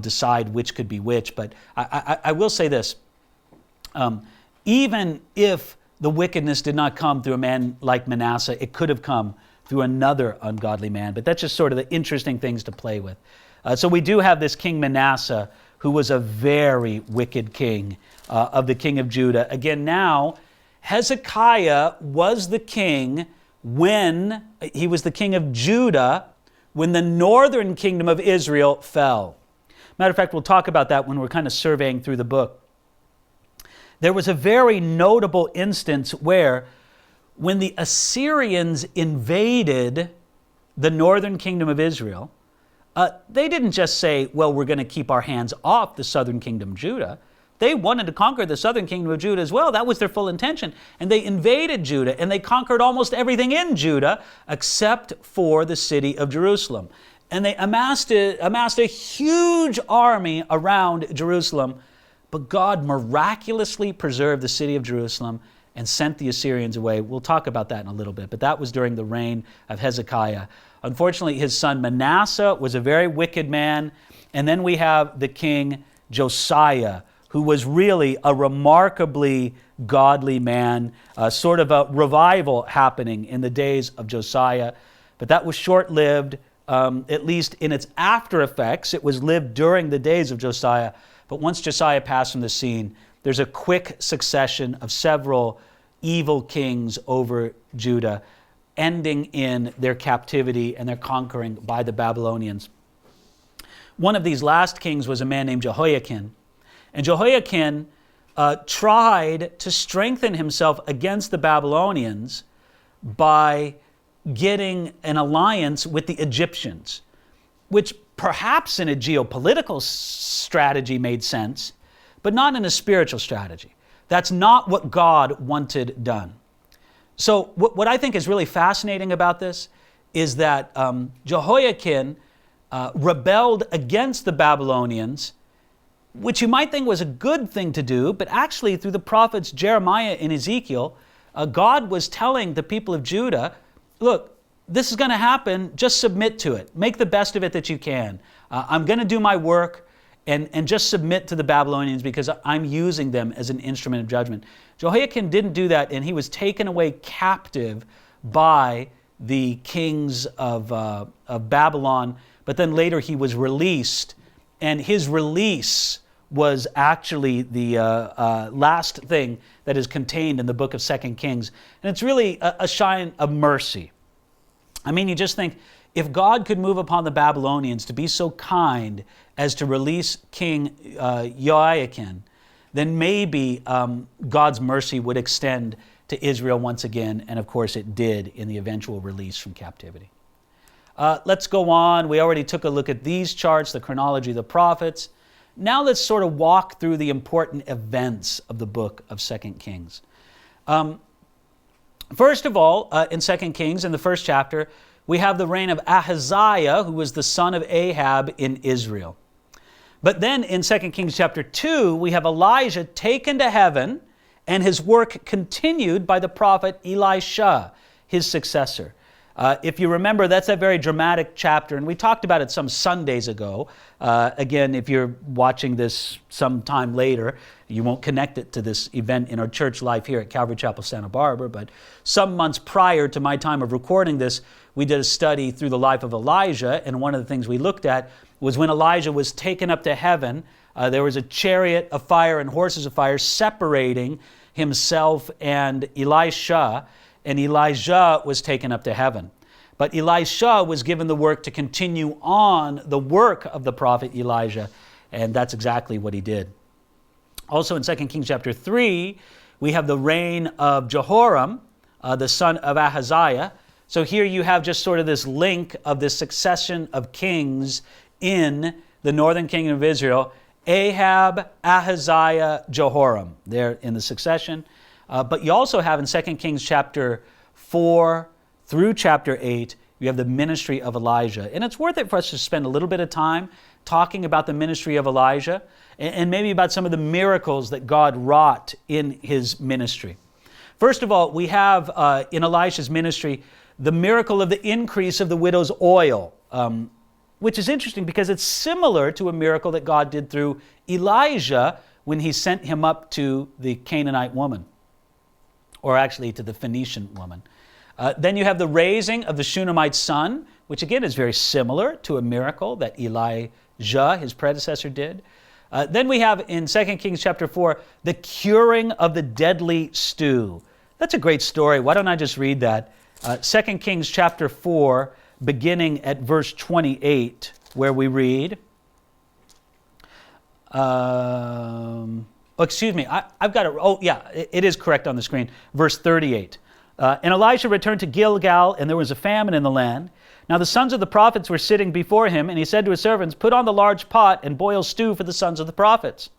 decide which could be which, but I will say this. Even if the wickedness did not come through a man like Manasseh, it could have come through another ungodly man. But that's just sort of the interesting things to play with. So we do have this King Manasseh, who was a very wicked king of the king of Judah. Again, now, Hezekiah was the king when he was the king of Judah, when the northern kingdom of Israel fell. Matter of fact, we'll talk about that when we're kind of surveying through the book. There was a very notable instance where when the Assyrians invaded the northern kingdom of Israel, they didn't just say, well, we're going to keep our hands off the southern kingdom, Judah. They wanted to conquer the southern kingdom of Judah as well. That was their full intention. And they invaded Judah, and they conquered almost everything in Judah except for the city of Jerusalem. And they amassed a huge army around Jerusalem, but God miraculously preserved the city of Jerusalem and sent the Assyrians away. We'll talk about that in a little bit, but that was during the reign of Hezekiah. Unfortunately, his son Manasseh was a very wicked man. And then we have the king Josiah, who was really a remarkably godly man, sort of a revival happening in the days of Josiah. But that was short-lived, at least in its after effects. It was lived during the days of Josiah. But once Josiah passed from the scene, there's a quick succession of several evil kings over Judah, ending in their captivity and their conquering by the Babylonians. One of these last kings was a man named Jehoiakim. And Jehoiakim tried to strengthen himself against the Babylonians by getting an alliance with the Egyptians, which perhaps in a geopolitical strategy made sense, but not in a spiritual strategy. That's not what God wanted done. So what I think is really fascinating about this is that Jehoiakim rebelled against the Babylonians, which you might think was a good thing to do, but actually through the prophets Jeremiah and Ezekiel, God was telling the people of Judah, look, this is going to happen, just submit to it. Make the best of it that you can. I'm going to do my work and just submit to the Babylonians because I'm using them as an instrument of judgment. Jehoiakim didn't do that, and he was taken away captive by the kings of Babylon, but then later he was released, and his release was actually the last thing that is contained in the book of 2 Kings. And it's really a sign of mercy. I mean, you just think, if God could move upon the Babylonians to be so kind as to release King Jehoiakim, then maybe God's mercy would extend to Israel once again, and of course it did in the eventual release from captivity. Let's go on. We already took a look at these charts, the chronology of the prophets. Now let's sort of walk through the important events of the book of 2 Kings. First of all, in 2 Kings, in the first chapter, we have the reign of Ahaziah, who was the son of Ahab in Israel. But then in 2 Kings chapter 2, we have Elijah taken to heaven and his work continued by the prophet Elisha, his successor. If you remember, that's a very dramatic chapter, and we talked about it some Sundays ago. Again, if you're watching this sometime later, you won't connect it to this event in our church life here at Calvary Chapel, Santa Barbara, but some months prior to my time of recording this, we did a study through the life of Elijah, and one of the things we looked at was when Elijah was taken up to heaven, there was a chariot of fire and horses of fire separating himself and Elisha, and Elijah was taken up to heaven. But Elisha was given the work to continue on the work of the prophet Elijah, and that's exactly what he did. Also in 2 Kings chapter 3, we have the reign of Jehoram, the son of Ahaziah. So here you have just sort of this link of this succession of kings in the northern kingdom of Israel. Ahab, Ahaziah, Jehoram, there in the succession. But you also have in 2 Kings chapter 4 through chapter 8, you have the ministry of Elijah. And it's worth it for us to spend a little bit of time talking about the ministry of Elijah and maybe about some of the miracles that God wrought in his ministry. First of all, we have in Elisha's ministry the miracle of the increase of the widow's oil, which is interesting because it's similar to a miracle that God did through Elijah when he sent him up to the Canaanite woman, or actually to the Phoenician woman. Then you have the raising of the Shunammite son, which again is very similar to a miracle that Elijah, his predecessor, did. Then we have in 2 Kings chapter 4, the curing of the deadly stew. That's a great story. Why don't I just read that? 2 Kings chapter 4, beginning at verse 28, where we read, excuse me, I've got it. Oh, yeah, it is correct on the screen. Verse 38. And Elisha returned to Gilgal, and there was a famine in the land. Now the sons of the prophets were sitting before him, and he said to his servants, "Put on the large pot and boil stew for the sons of the prophets."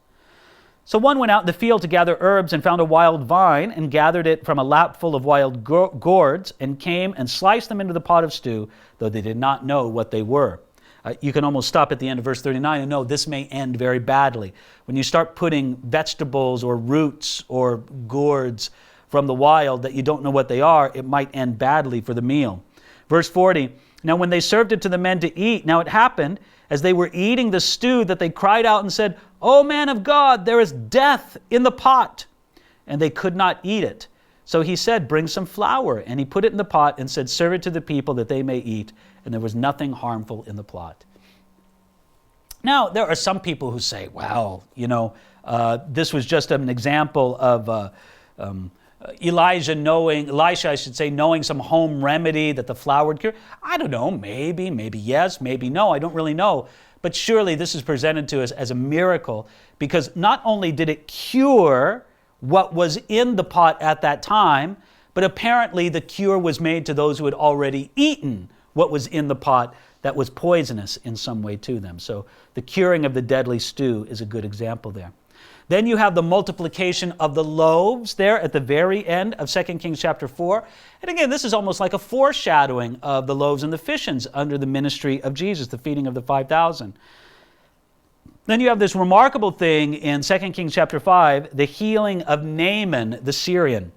So one went out in the field to gather herbs and found a wild vine and gathered it from a lapful of wild gourds and came and sliced them into the pot of stew, though they did not know what they were. You can almost stop at the end of verse 39 and know this may end very badly. When you start putting vegetables or roots or gourds from the wild that you don't know what they are, it might end badly for the meal. Verse 40, now when they served it to the men to eat, now it happened, as they were eating the stew, that they cried out and said, "O man of God, there is death in the pot." And they could not eat it. So he said, "Bring some flour." And he put it in the pot and said, "Serve it to the people that they may eat." And there was nothing harmful in the pot. Now, there are some people who say, well, this was just an example of Elisha, knowing some home remedy that the flour would cure. I don't know, maybe yes, maybe no, I don't really know. But surely this is presented to us as a miracle, because not only did it cure what was in the pot at that time, but apparently the cure was made to those who had already eaten what was in the pot that was poisonous in some way to them. So the curing of the deadly stew is a good example there. Then you have the multiplication of the loaves there at the very end of 2 Kings chapter 4. And again, this is almost like a foreshadowing of the loaves and the fishes under the ministry of Jesus, the feeding of the 5,000. Then you have this remarkable thing in 2 Kings chapter 5, the healing of Naaman the Syrian.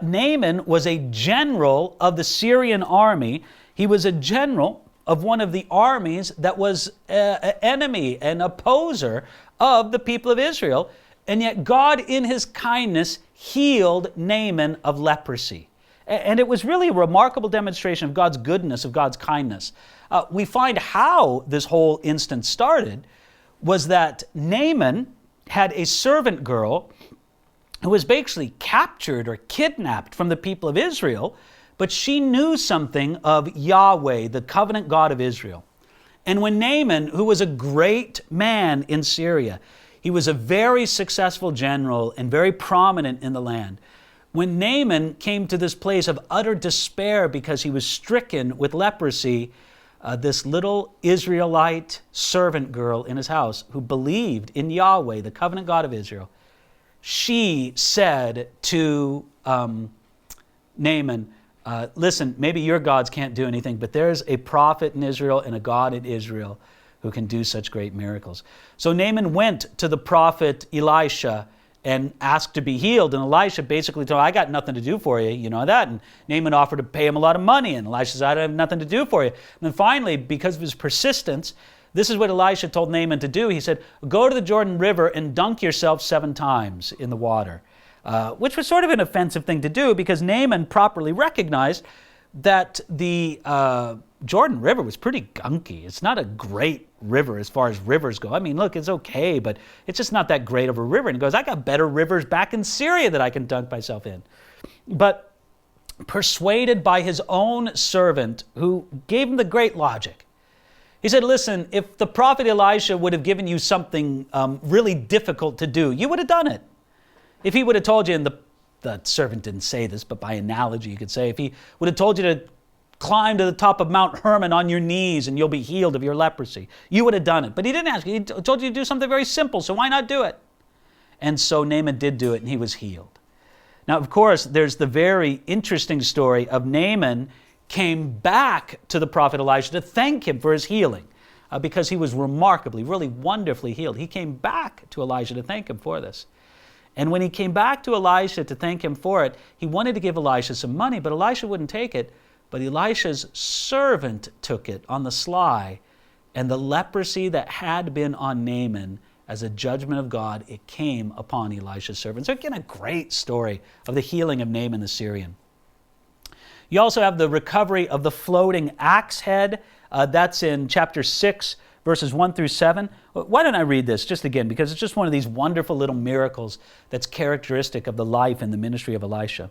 Naaman was a general of the Syrian army. He was a general of one of the armies that was an enemy, an opposer of the people of Israel. And yet God, in his kindness, healed Naaman of leprosy. And it was really a remarkable demonstration of God's goodness, of God's kindness. We find how this whole instance started was that Naaman had a servant girl who was basically captured or kidnapped from the people of Israel, but she knew something of Yahweh, the covenant God of Israel. And when Naaman, who was a great man in Syria, he was a very successful general and very prominent in the land. When Naaman came to this place of utter despair because he was stricken with leprosy, this little Israelite servant girl in his house who believed in Yahweh, the covenant God of Israel, she said to Naaman, listen, maybe your gods can't do anything, but there's a prophet in Israel and a God in Israel who can do such great miracles. So Naaman went to the prophet Elisha and asked to be healed. And Elisha basically told him, I got nothing to do for you, you know that. And Naaman offered to pay him a lot of money. And Elisha said, I have nothing to do for you. And then finally, because of his persistence, this is what Elisha told Naaman to do. He said, go to the Jordan River and dunk yourself 7 times in the water. Which was sort of an offensive thing to do because Naaman properly recognized that the Jordan River was pretty gunky. It's not a great river as far as rivers go. I mean, look, it's okay, but it's just not that great of a river. And he goes, I got better rivers back in Syria that I can dunk myself in. But persuaded by his own servant who gave him the great logic, he said, listen, if the prophet Elisha would have given you something really difficult to do, you would have done it. If he would have told you, and the servant didn't say this, but by analogy you could say, if he would have told you to climb to the top of Mount Hermon on your knees and you'll be healed of your leprosy, you would have done it. But he didn't ask you. He told you to do something very simple, so why not do it? And so Naaman did do it, and he was healed. Now, of course, there's the very interesting story of Naaman came back to the prophet Elisha to thank him for his healing because he was remarkably, really wonderfully healed. He came back to Elisha to thank him for this. And when he came back to Elisha to thank him for it, he wanted to give Elisha some money, but Elisha wouldn't take it. But Elisha's servant took it on the sly, and the leprosy that had been on Naaman, as a judgment of God, it came upon Elisha's servant. So again, a great story of the healing of Naaman the Syrian. You also have the recovery of the floating axe head. That's in chapter 6, verses 1 through 7. Why don't I read this just again, because it's just one of these wonderful little miracles that's characteristic of the life and the ministry of Elisha.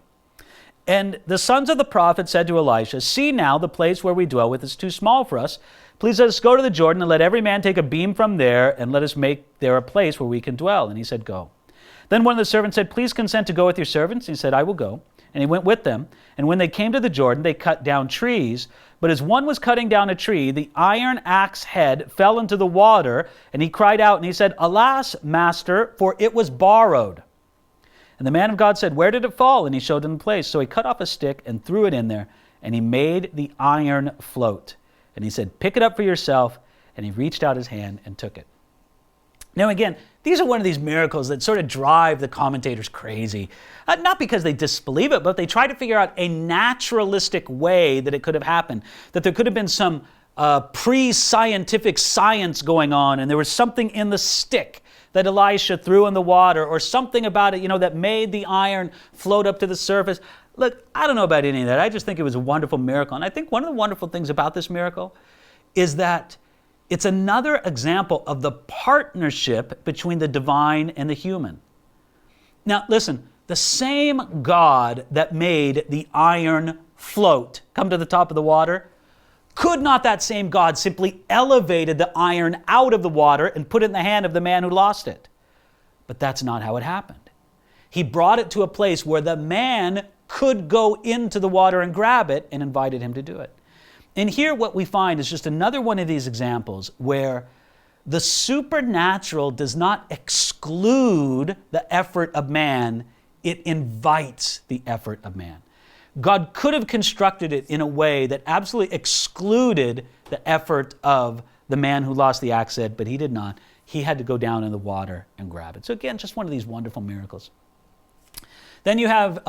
And the sons of the prophet said to Elisha, "See now, the place where we dwell with is too small for us. Please let us go to the Jordan, and let every man take a beam from there, and let us make there a place where we can dwell." And he said, "Go." Then one of the servants said, "Please consent to go with your servants." He said, "I will go." And he went with them. And when they came to the Jordan, they cut down trees. But as one was cutting down a tree, the iron axe head fell into the water, and he cried out, and he said, "Alas, master, for it was borrowed." And the man of God said, "Where did it fall?" And he showed him the place. So he cut off a stick and threw it in there, and he made the iron float. And he said, "Pick it up for yourself." And he reached out his hand and took it. Now again, these are one of these miracles that sort of drive the commentators crazy. Not because they disbelieve it, but they try to figure out a naturalistic way that it could have happened. That there could have been some pre-scientific science going on, and there was something in the stick that Elisha threw in the water, or something about it, that made the iron float up to the surface. Look, I don't know about any of that. I just think it was a wonderful miracle. And I think one of the wonderful things about this miracle is that it's another example of the partnership between the divine and the human. Now, listen, the same God that made the iron float come to the top of the water, could not that same God simply elevated the iron out of the water and put it in the hand of the man who lost it? But that's not how it happened. He brought it to a place where the man could go into the water and grab it, and invited him to do it. And here what we find is just another one of these examples where the supernatural does not exclude the effort of man, it invites the effort of man. God could have constructed it in a way that absolutely excluded the effort of the man who lost the axe head, but he did not. He had to go down in the water and grab it. So again, just one of these wonderful miracles. Then you have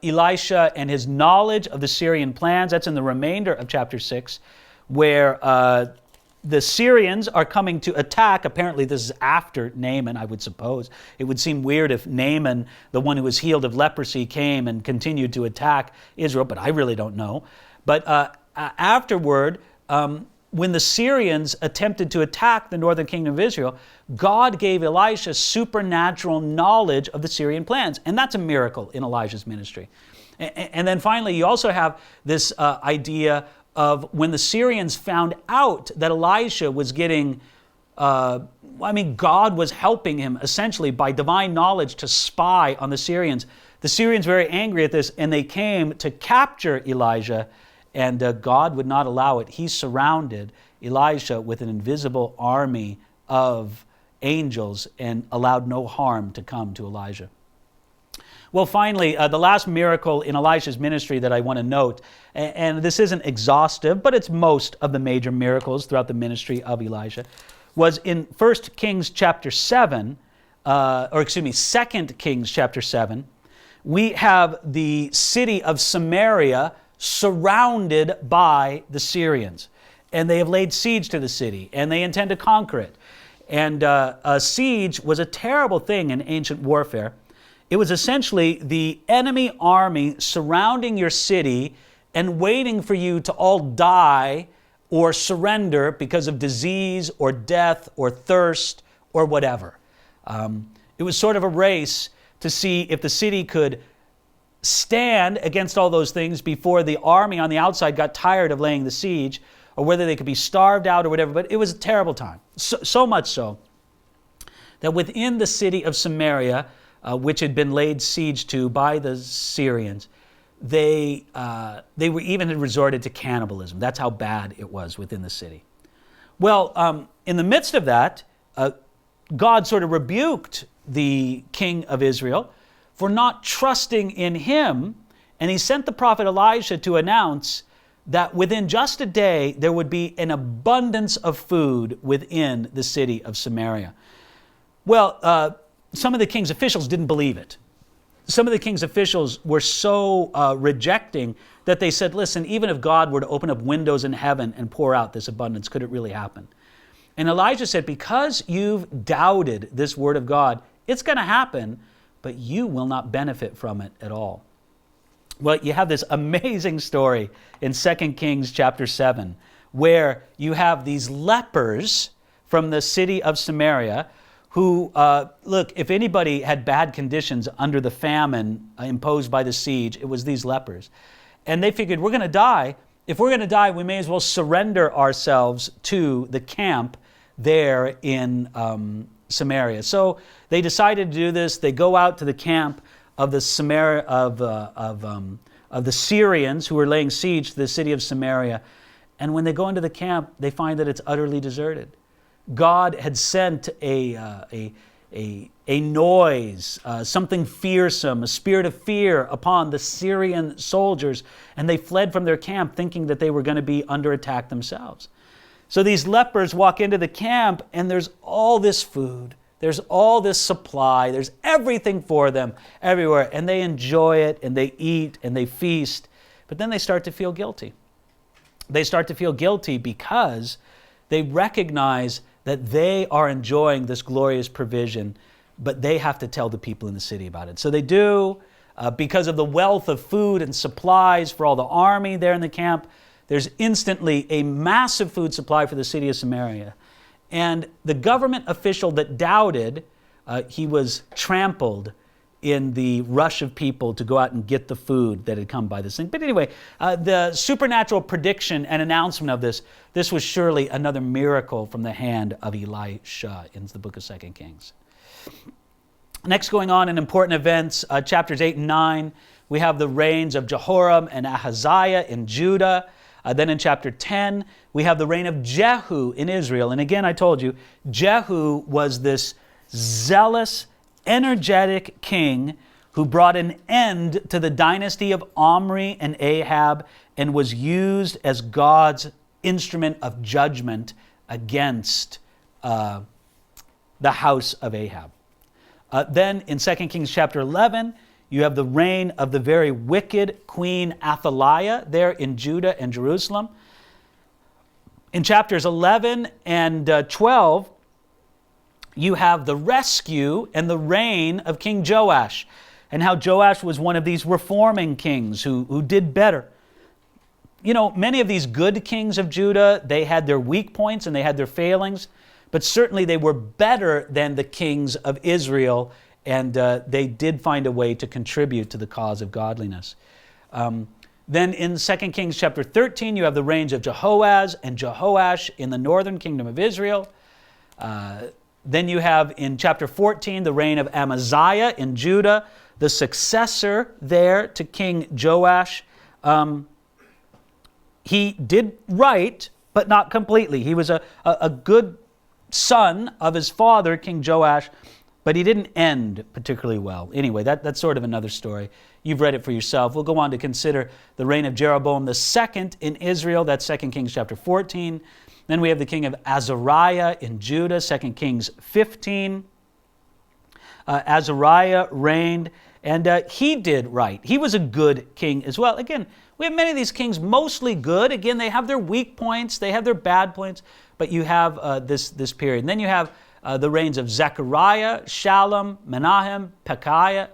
Elisha and his knowledge of the Syrian plans. That's in the remainder of chapter 6, where the Syrians are coming to attack. Apparently this is after Naaman, I would suppose. It would seem weird if Naaman, the one who was healed of leprosy, came and continued to attack Israel, but I really don't know. But afterward, when the Syrians attempted to attack the northern kingdom of Israel, God gave Elisha supernatural knowledge of the Syrian plans. And that's a miracle in Elijah's ministry. And then finally, you also have this idea of when the Syrians found out that Elisha was getting, God was helping him essentially by divine knowledge to spy on the Syrians. The Syrians were very angry at this, and they came to capture Elijah, and God would not allow it. He surrounded Elisha with an invisible army of angels and allowed no harm to come to Elijah. Well, finally, the last miracle in Elisha's ministry that I want to note, and this isn't exhaustive, but it's most of the major miracles throughout the ministry of Elisha, was in 2 Kings chapter 7, 2 Kings chapter 7. We have the city of Samaria surrounded by the Syrians. And they have laid siege to the city, and they intend to conquer it. And a siege was a terrible thing in ancient warfare. It was essentially the enemy army surrounding your city and waiting for you to all die or surrender because of disease or death or thirst or whatever. It was sort of a race to see if the city could stand against all those things before the army on the outside got tired of laying the siege, or whether they could be starved out or whatever. But it was a terrible time. So much so that within the city of Samaria, which had been laid siege to by the Syrians, they were even had resorted to cannibalism. That's how bad it was within the city. Well, in the midst of that, God sort of rebuked the king of Israel for not trusting in him, and he sent the prophet Elisha to announce that within just a day there would be an abundance of food within the city of Samaria. Well, some of the king's officials didn't believe it. Some of the king's officials were so rejecting that they said, listen, even if God were to open up windows in heaven and pour out this abundance, could it really happen? And Elijah said, because you've doubted this word of God, it's going to happen, but you will not benefit from it at all. Well, you have this amazing story in 2 Kings chapter 7, where you have these lepers from the city of Samaria who, look, if anybody had bad conditions under the famine imposed by the siege, it was these lepers. And they figured, we're going to die. If we're going to die, we may as well surrender ourselves to the camp there in Samaria. So they decided to do this. They go out to the camp of the Syrians who were laying siege to the city of Samaria. And when they go into the camp, they find that it's utterly deserted. God had sent a noise, something fearsome, a spirit of fear upon the Syrian soldiers, and they fled from their camp thinking that they were going to be under attack themselves. So these lepers walk into the camp, and there's all this food, there's all this supply, there's everything for them everywhere, and they enjoy it, and they eat, and they feast, but then they start to feel guilty. They start to feel guilty because they recognize that they are enjoying this glorious provision, but they have to tell the people in the city about it. So they do, because of the wealth of food and supplies for all the army there in the camp, there's instantly a massive food supply for the city of Samaria. And the government official that doubted, he was trampled in the rush of people to go out and get the food that had come by this thing. But anyway, the supernatural prediction and announcement of this was surely another miracle from the hand of Elisha in the book of 2 Kings. Next, going on in important events, chapters 8 and 9, we have the reigns of Jehoram and Ahaziah in Judah. Then in chapter 10, we have the reign of Jehu in Israel. And again, I told you, Jehu was this zealous, energetic king who brought an end to the dynasty of Omri and Ahab and was used as God's instrument of judgment against the house of Ahab. Then in 2 Kings chapter 11, you have the reign of the very wicked Queen Athaliah there in Judah and Jerusalem. In chapters 11 and 12, you have the rescue and the reign of King Joash, and how Joash was one of these reforming kings who did better. You know, many of these good kings of Judah, they had their weak points and they had their failings, but certainly they were better than the kings of Israel, and they did find a way to contribute to the cause of godliness. Then in 2 Kings chapter 13, you have the reigns of Jehoaz and Jehoash in the northern kingdom of Israel. Then you have in chapter 14 the reign of Amaziah in Judah, the successor there to King Joash. He did right, but not completely. He was a good son of his father, King Joash, but he didn't end particularly well. Anyway, that's sort of another story. You've read it for yourself. We'll go on to consider the reign of Jeroboam II in Israel. That's 2 Kings chapter 14. Then we have the king of Azariah in Judah, 2 Kings 15. Azariah reigned, and he did right. He was a good king as well. Again, we have many of these kings mostly good. Again, they have their weak points, they have their bad points, but you have this period. And then you have the reigns of Zechariah, Shallum, Menahem, Pekahiah,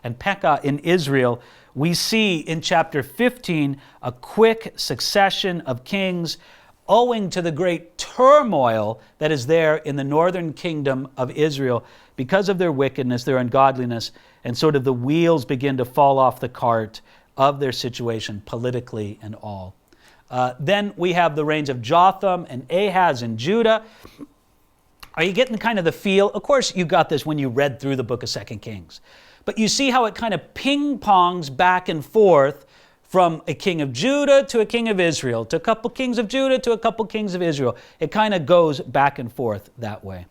and Pekah in Israel. We see in chapter 15 a quick succession of kings owing to the great turmoil that is there in the northern kingdom of Israel because of their wickedness, their ungodliness, and sort of the wheels begin to fall off the cart of their situation politically and all. Then we have the reigns of Jotham and Ahaz in Judah. Are you getting kind of the feel? Of course, you got this when you read through the book of 2 Kings. But you see how it kind of ping-pongs back and forth from a king of Judah to a king of Israel, to a couple kings of Judah to a couple kings of Israel. It kind of goes back and forth that way.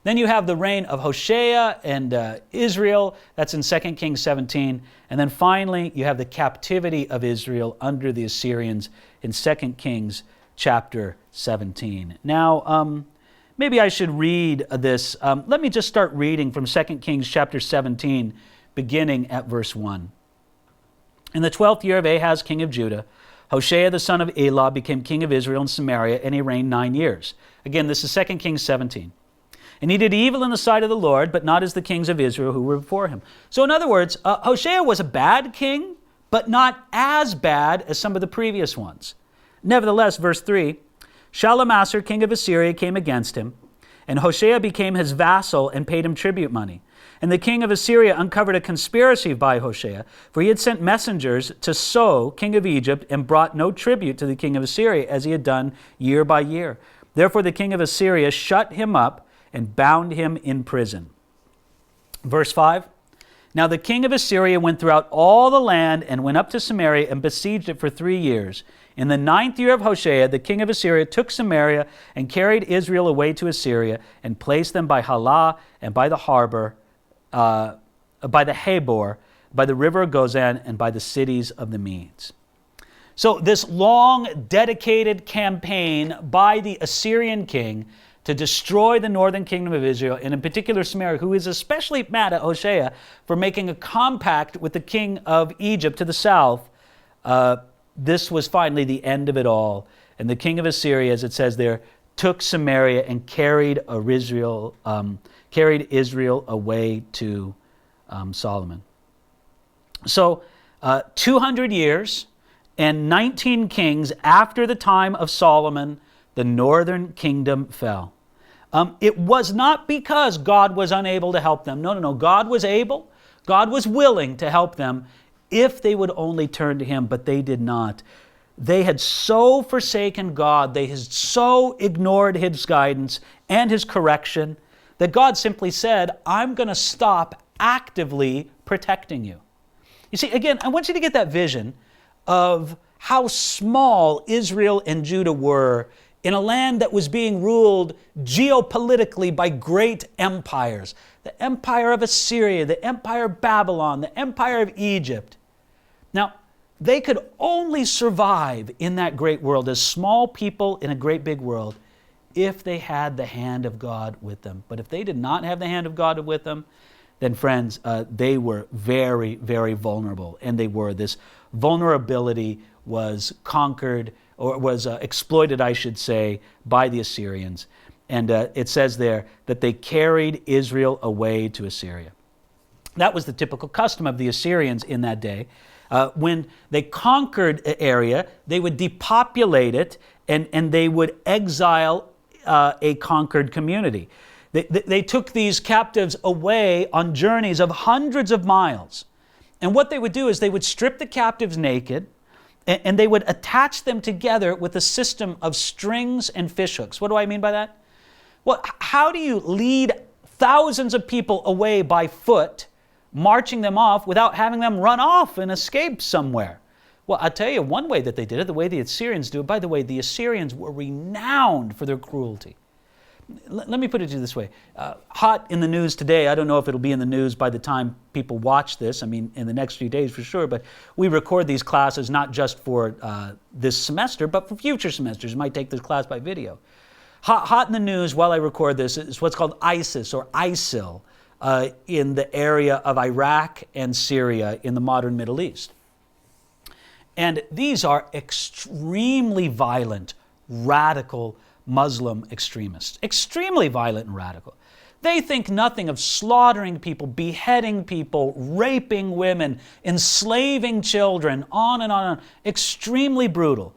Then you have the reign of Hoshea and Israel. That's in 2 Kings 17. And then finally, you have the captivity of Israel under the Assyrians in 2 Kings chapter 17. Now, maybe I should read this. Let me just start reading from 2 Kings chapter 17, beginning at verse 1. In the 12th year of Ahaz, king of Judah, Hoshea the son of Elah became king of Israel in Samaria, and he reigned 9 years. Again, this is 2 Kings 17. And he did evil in the sight of the Lord, but not as the kings of Israel who were before him. So in other words, Hoshea was a bad king, but not as bad as some of the previous ones. Nevertheless, verse 3, Shalmaneser, king of Assyria, came against him, and Hoshea became his vassal and paid him tribute money. And the king of Assyria uncovered a conspiracy by Hoshea, for he had sent messengers to So, king of Egypt, and brought no tribute to the king of Assyria, as he had done year by year. Therefore the king of Assyria shut him up and bound him in prison. Verse 5, Now the king of Assyria went throughout all the land and went up to Samaria and besieged it for 3 years. In the 9th year of Hoshea, the king of Assyria took Samaria and carried Israel away to Assyria and placed them by Halah and by the harbor, by the Habor, by the river of Gozan, and by the cities of the Medes. So this long, dedicated campaign by the Assyrian king to destroy the northern kingdom of Israel, and in particular Samaria, who is especially mad at Hoshea for making a compact with the king of Egypt to the south, this was finally the end of it all. And the king of Assyria, as it says there, took Samaria and carried Israel away to Solomon. So 200 years and 19 kings after the time of Solomon, the northern kingdom fell. It was not because God was unable to help them. No. God was able. God was willing to help them if they would only turn to him, but they did not. They had so forsaken God, they had so ignored his guidance and his correction, that God simply said, I'm going to stop actively protecting you. You see, again, I want you to get that vision of how small Israel and Judah were in a land that was being ruled geopolitically by great empires. The empire of Assyria, the empire of Babylon, the empire of Egypt. Now, they could only survive in that great world as small people in a great big world if they had the hand of God with them. But if they did not have the hand of God with them, then friends, they were very, very vulnerable. And they were. This vulnerability was conquered, or was exploited, I should say, by the Assyrians. And it says there that they carried Israel away to Assyria. That was the typical custom of the Assyrians in that day. When they conquered an area, they would depopulate it and they would exile a conquered community. They took these captives away on journeys of hundreds of miles. And what they would do is they would strip the captives naked, and they would attach them together with a system of strings and fishhooks. What do I mean by that? Well, how do you lead thousands of people away by foot, marching them off without having them run off and escape somewhere? Well, I'll tell you one way that they did it, the way the Assyrians do it. By the way, the Assyrians were renowned for their cruelty. Let me put it to you this way. Hot in the news today, I don't know if it'll be in the news by the time people watch this, I mean in the next few days for sure, but we record these classes not just for this semester, but for future semesters. You might take this class by video. Hot in the news while I record this is what's called ISIS or ISIL in the area of Iraq and Syria in the modern Middle East. And these are extremely violent, radical Muslim extremists. Extremely violent and radical. They think nothing of slaughtering people, beheading people, raping women, enslaving children, on and on and on. Extremely brutal.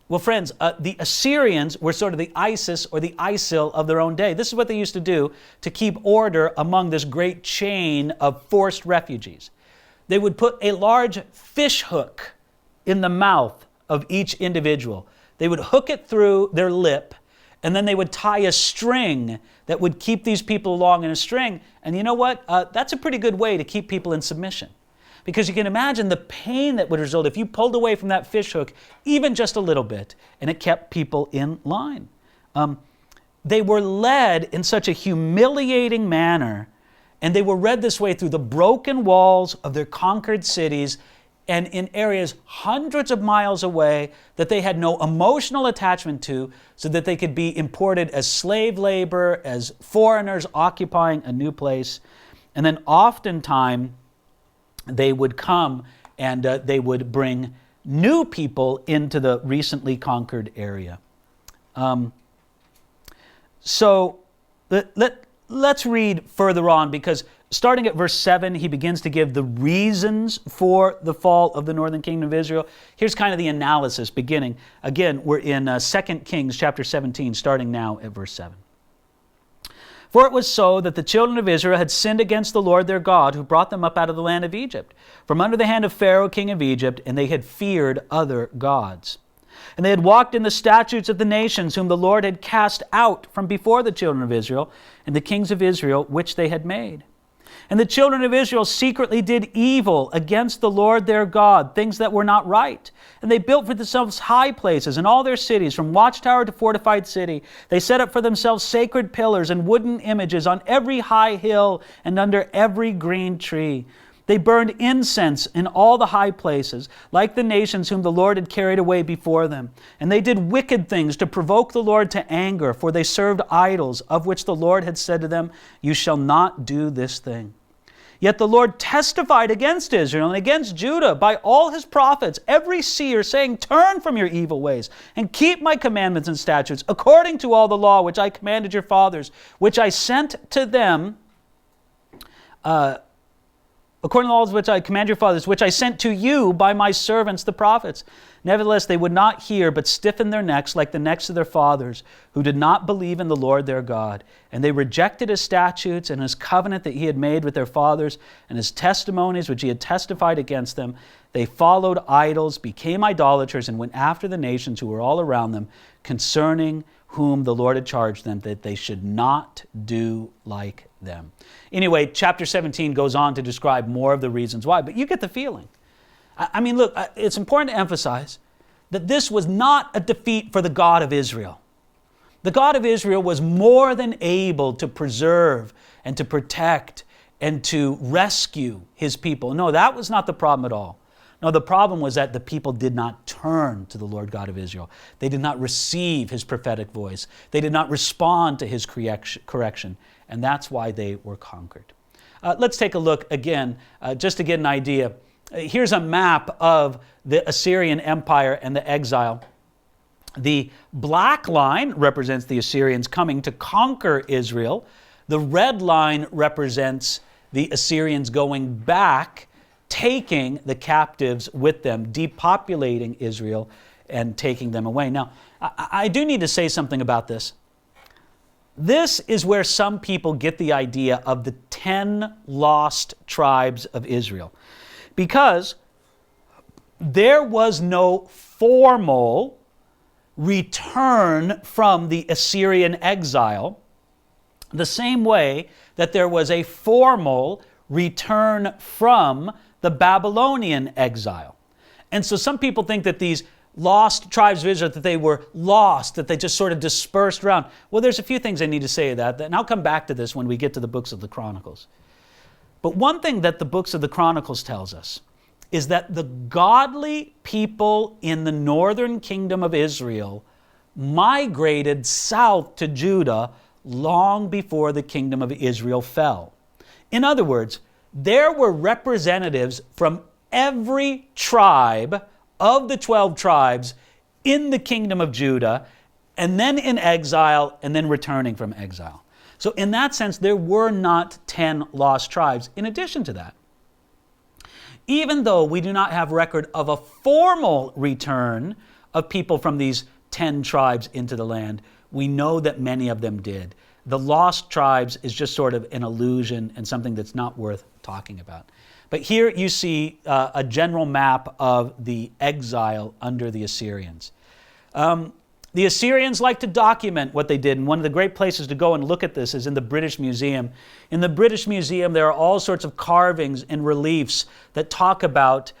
Well, friends, the Assyrians were sort of the ISIS or the ISIL of their own day. This is what they used to do to keep order among this great chain of forced refugees. They would put a large fish hook in the mouth of each individual. They would hook it through their lip, and then they would tie a string that would keep these people along in a string. And you know what? That's a pretty good way to keep people in submission. Because you can imagine the pain that would result if you pulled away from that fish hook even just a little bit, and it kept people in line. They were led in such a humiliating manner, and they were led this way through the broken walls of their conquered cities and in areas hundreds of miles away that they had no emotional attachment to, so that they could be imported as slave labor, as foreigners occupying a new place. And then oftentimes they would come and they would bring new people into the recently conquered area. So let's read further on, because starting at verse 7, he begins to give the reasons for the fall of the northern kingdom of Israel. Here's kind of the analysis beginning. Again, we're in 2 Kings chapter 17, starting now at verse 7. For it was so that the children of Israel had sinned against the Lord their God, who brought them up out of the land of Egypt, from under the hand of Pharaoh king of Egypt, and they had feared other gods. And they had walked in the statutes of the nations whom the Lord had cast out from before the children of Israel, and the kings of Israel which they had made. And the children of Israel secretly did evil against the Lord their God, things that were not right. And they built for themselves high places in all their cities, from watchtower to fortified city. They set up for themselves sacred pillars and wooden images on every high hill and under every green tree. They burned incense in all the high places, like the nations whom the Lord had carried away before them. And they did wicked things to provoke the Lord to anger, for they served idols, of which the Lord had said to them, "You shall not do this thing." Yet the Lord testified against Israel and against Judah by all his prophets, every seer, saying, "Turn from your evil ways and keep my commandments and statutes, according to all the law which I commanded your fathers, which I sent to them, according to the laws which I command your fathers, which I sent to you by my servants the prophets." Nevertheless, they would not hear, but stiffened their necks like the necks of their fathers, who did not believe in the Lord their God. And they rejected his statutes and his covenant that he had made with their fathers, and his testimonies which he had testified against them. They followed idols, became idolaters, and went after the nations who were all around them, concerning whom the Lord had charged them that they should not do like them. Anyway, chapter 17 goes on to describe more of the reasons why, but you get the feeling. I mean, look, it's important to emphasize that this was not a defeat for the God of Israel. The God of Israel was more than able to preserve and to protect and to rescue his people. No, that was not the problem at all. No, the problem was that the people did not turn to the Lord God of Israel. They did not receive his prophetic voice. They did not respond to his correction, and that's why they were conquered. Let's take a look again, just to get an idea. Here's a map of the Assyrian Empire and the exile. The black line represents the Assyrians coming to conquer Israel. The red line represents the Assyrians going back, taking the captives with them, depopulating Israel and taking them away. Now, I do need to say something about this. This is where some people get the idea of the 10 lost tribes of Israel, because there was no formal return from the Assyrian exile, the same way that there was a formal return from the Babylonian exile. And so some people think that these lost tribes of Israel, that they were lost, that they just sort of dispersed around. Well, there's a few things I need to say to that, and I'll come back to this when we get to the books of the Chronicles. But one thing that the books of the Chronicles tells us is that the godly people in the northern kingdom of Israel migrated south to Judah long before the kingdom of Israel fell. In other words, there were representatives from every tribe of the 12 tribes in the kingdom of Judah, and then in exile, and then returning from exile. So in that sense, there were not 10 lost tribes. In addition to that, even though we do not have record of a formal return of people from these 10 tribes into the land, we know that many of them did. The lost tribes is just sort of an illusion and something that's not worth talking about. But here you see a general map of the exile under the Assyrians. The Assyrians like to document what they did, and one of the great places to go and look at this is in the British Museum. In the British Museum, there are all sorts of carvings and reliefs that talk about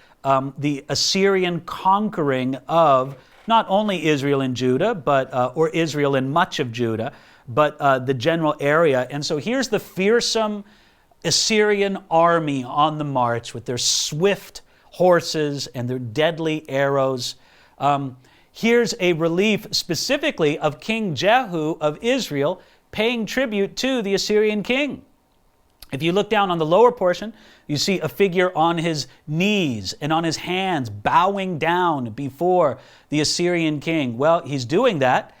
the Assyrian conquering of not only Israel and Judah, but or Israel and much of Judah, but the general area. And so here's the fearsome Assyrian army on the march with their swift horses and their deadly arrows. Here's a relief specifically of King Jehu of Israel paying tribute to the Assyrian king. If you look down on the lower portion, you see a figure on his knees and on his hands bowing down before the Assyrian king. Well, he's doing that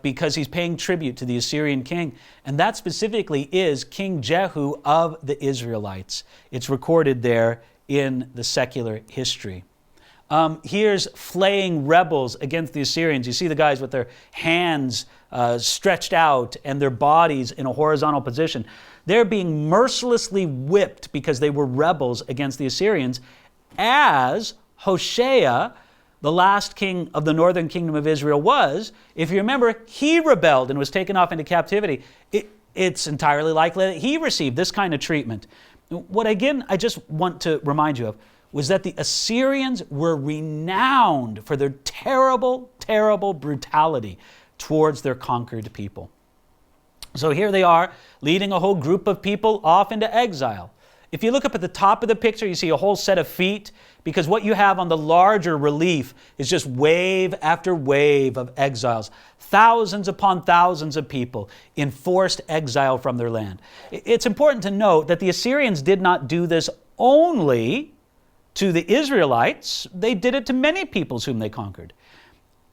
because he's paying tribute to the Assyrian king. And that specifically is King Jehu of the Israelites. It's recorded there in the secular history. Here's flaying rebels against the Assyrians. You see the guys with their hands stretched out and their bodies in a horizontal position. They're being mercilessly whipped because they were rebels against the Assyrians, as Hoshea, the last king of the northern kingdom of Israel, was. If you remember, he rebelled and was taken off into captivity. It's entirely likely that he received this kind of treatment. What, again, I just want to remind you of was that the Assyrians were renowned for their terrible, terrible brutality towards their conquered people. So here they are, leading a whole group of people off into exile. If you look up at the top of the picture, you see a whole set of feet, because what you have on the larger relief is just wave after wave of exiles. Thousands upon thousands of people in forced exile from their land. It's important to note that the Assyrians did not do this only to the Israelites. They did it to many peoples whom they conquered.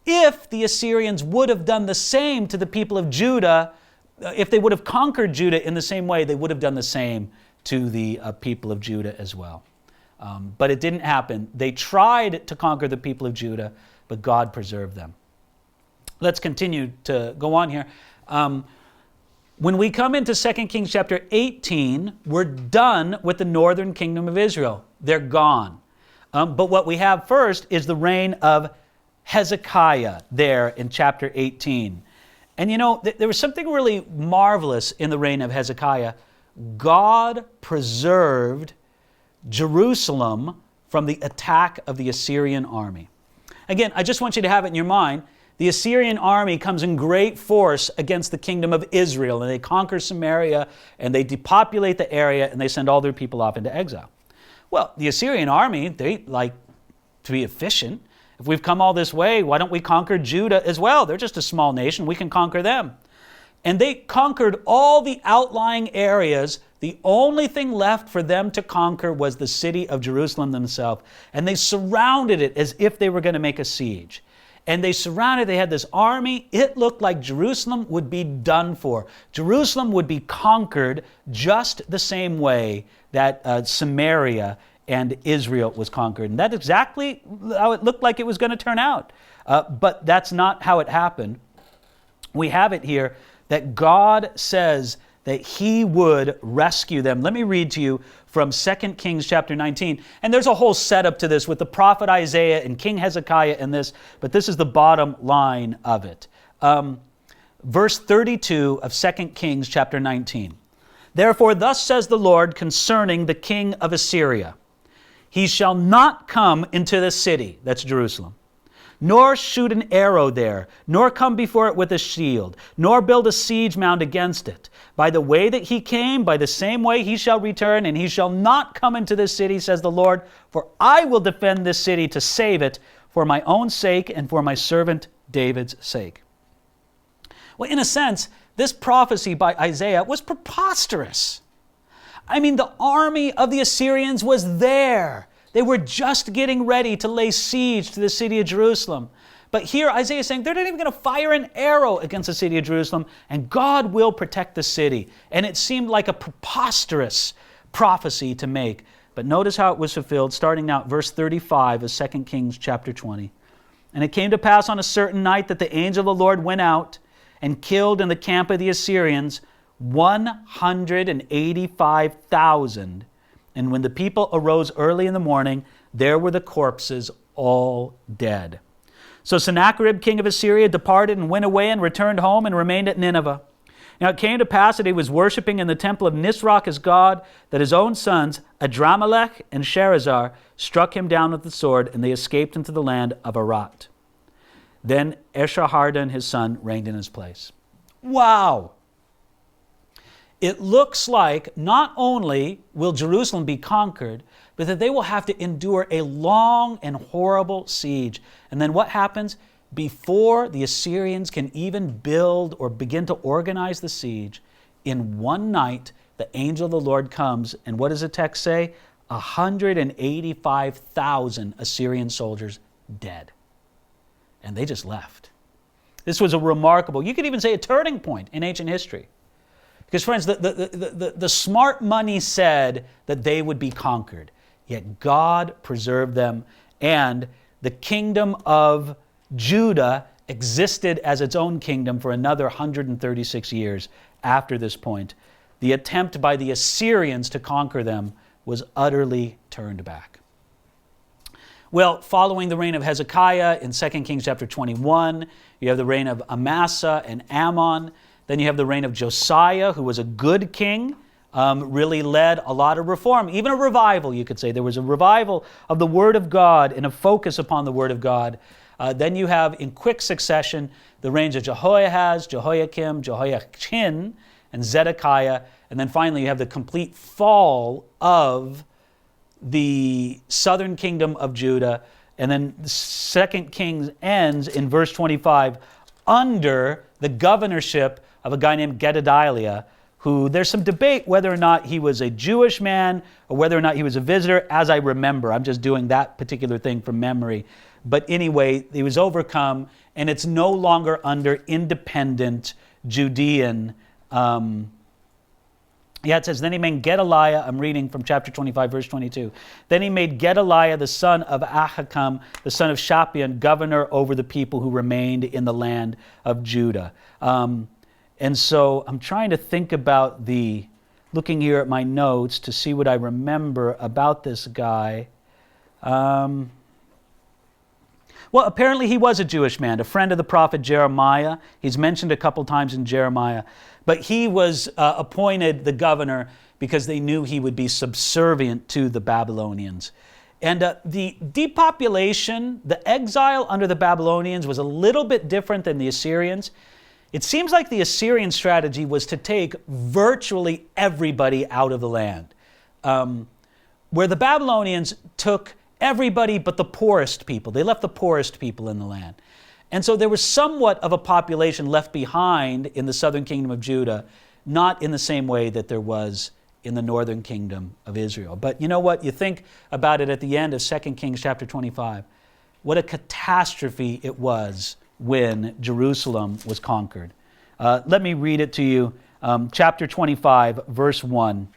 If the Assyrians would have done the same to the people of Judah, if they would have conquered Judah in the same way, they would have done the same to the people of Judah as well. But it didn't happen. They tried to conquer the people of Judah, but God preserved them. Let's continue to go on here. When we come into 2 Kings chapter 18, we're done with the northern kingdom of Israel. They're gone. But what we have first is the reign of Hezekiah there in chapter 18. And you know, there was something really marvelous in the reign of Hezekiah. God preserved Jerusalem from the attack of the Assyrian army. Again, I just want you to have it in your mind. The Assyrian army comes in great force against the kingdom of Israel, and they conquer Samaria, and they depopulate the area, and they send all their people off into exile. Well, the Assyrian army, they like to be efficient. If we've come all this way, why don't we conquer Judah as well? They're just a small nation. We can conquer them. And they conquered all the outlying areas. The only thing left for them to conquer was the city of Jerusalem themselves. And they surrounded it as if they were going to make a siege. And they had this army. It looked like Jerusalem would be done for. Jerusalem would be conquered just the same way that Samaria and Israel was conquered. And that's exactly how it looked like it was going to turn out. But that's not how it happened. We have it here that God says that he would rescue them. Let me read to you from 2 Kings chapter 19. And there's a whole setup to this with the prophet Isaiah and King Hezekiah in this, but this is the bottom line of it. Verse 32 of 2 Kings chapter 19. Therefore, thus says the Lord concerning the king of Assyria, he shall not come into the city, that's Jerusalem, nor shoot an arrow there, nor come before it with a shield, nor build a siege mound against it. By the way that he came, by the same way he shall return, and he shall not come into this city, says the Lord, for I will defend this city to save it for my own sake and for my servant David's sake. Well, in a sense, this prophecy by Isaiah was preposterous. I mean, the army of the Assyrians was there. They were just getting ready to lay siege to the city of Jerusalem. But here Isaiah is saying they're not even going to fire an arrow against the city of Jerusalem, and God will protect the city. And it seemed like a preposterous prophecy to make. But notice how it was fulfilled, starting now at verse 35 of 2 Kings chapter 20. And it came to pass on a certain night that the angel of the Lord went out and killed in the camp of the Assyrians 185,000. And when the people arose early in the morning, there were the corpses all dead. So Sennacherib, king of Assyria, departed and went away and returned home and remained at Nineveh. Now it came to pass that he was worshiping in the temple of Nisroch his god, that his own sons, Adramelech and Sharezer, struck him down with the sword, and they escaped into the land of Arat. Then Esarhaddon his son reigned in his place. Wow! it looks like not only will Jerusalem be conquered, but that they will have to endure a long and horrible siege. And then what happens? Before the Assyrians can even build or begin to organize the siege, in one night, the angel of the Lord comes, and what does the text say? 185,000 Assyrian soldiers dead. And they just left. This was a remarkable, you could even say a turning point in ancient history. Because friends, the smart money said that they would be conquered, yet God preserved them, and the kingdom of Judah existed as its own kingdom for another 136 years after this point. The attempt by the Assyrians to conquer them was utterly turned back. Well, following the reign of Hezekiah in 2 Kings chapter 21, you have the reign of Amasa and Ammon. Then you have the reign of Josiah, who was a good king, really led a lot of reform, even a revival, you could say. There was a revival of the Word of God and a focus upon the Word of God. Then you have, in quick succession, the reigns of Jehoahaz, Jehoiakim, Jehoiachin, and Zedekiah. And then finally you have the complete fall of the southern kingdom of Judah. And then 2 Kings ends in verse 25 under the governorship of a guy named Gedaliah, who there's some debate whether or not he was a Jewish man or whether or not he was a visitor, as I remember. I'm just doing that particular thing from memory. But anyway, he was overcome, and it's no longer under independent Judean. It says, then he made Gedaliah, I'm reading from chapter 25, verse 22. Then he made Gedaliah, the son of Ahikam, the son of Shaphan, governor over the people who remained in the land of Judah. And so I'm trying to think about looking here at my notes to see what I remember about this guy. Well, apparently he was a Jewish man, a friend of the prophet Jeremiah. He's mentioned a couple times in Jeremiah. But he was appointed the governor because they knew he would be subservient to the Babylonians. And the depopulation, the exile under the Babylonians was a little bit different than the Assyrians. It seems like the Assyrian strategy was to take virtually everybody out of the land, where the Babylonians took everybody but the poorest people. They left the poorest people in the land. And so there was somewhat of a population left behind in the southern kingdom of Judah, not in the same way that there was in the northern kingdom of Israel. But you know what? You think about it at the end of 2 Kings chapter 25. What a catastrophe it was when Jerusalem was conquered. Let me read it to you. Chapter 25, verse 1.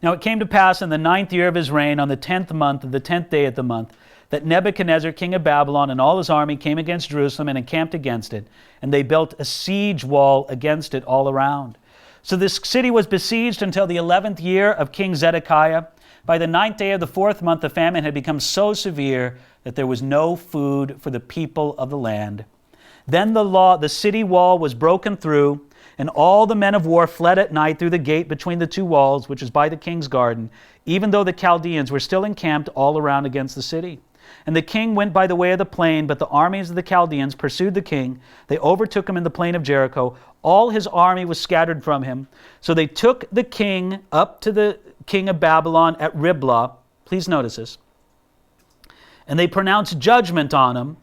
Now it came to pass in the 9th year of his reign, on the 10th month of the 10th day of the month, that Nebuchadnezzar, king of Babylon, and all his army came against Jerusalem and encamped against it. And they built a siege wall against it all around. So this city was besieged until the 11th year of King Zedekiah. By the 9th day of the 4th month, the famine had become so severe that there was no food for the people of the land. Then the city wall was broken through, and all the men of war fled at night through the gate between the two walls, which is by the king's garden, even though the Chaldeans were still encamped all around against the city. And the king went by the way of the plain, but the armies of the Chaldeans pursued the king. They overtook him in the plain of Jericho. All his army was scattered from him. So they took the king up to the king of Babylon at Riblah. Please notice this. And they pronounced judgment on him.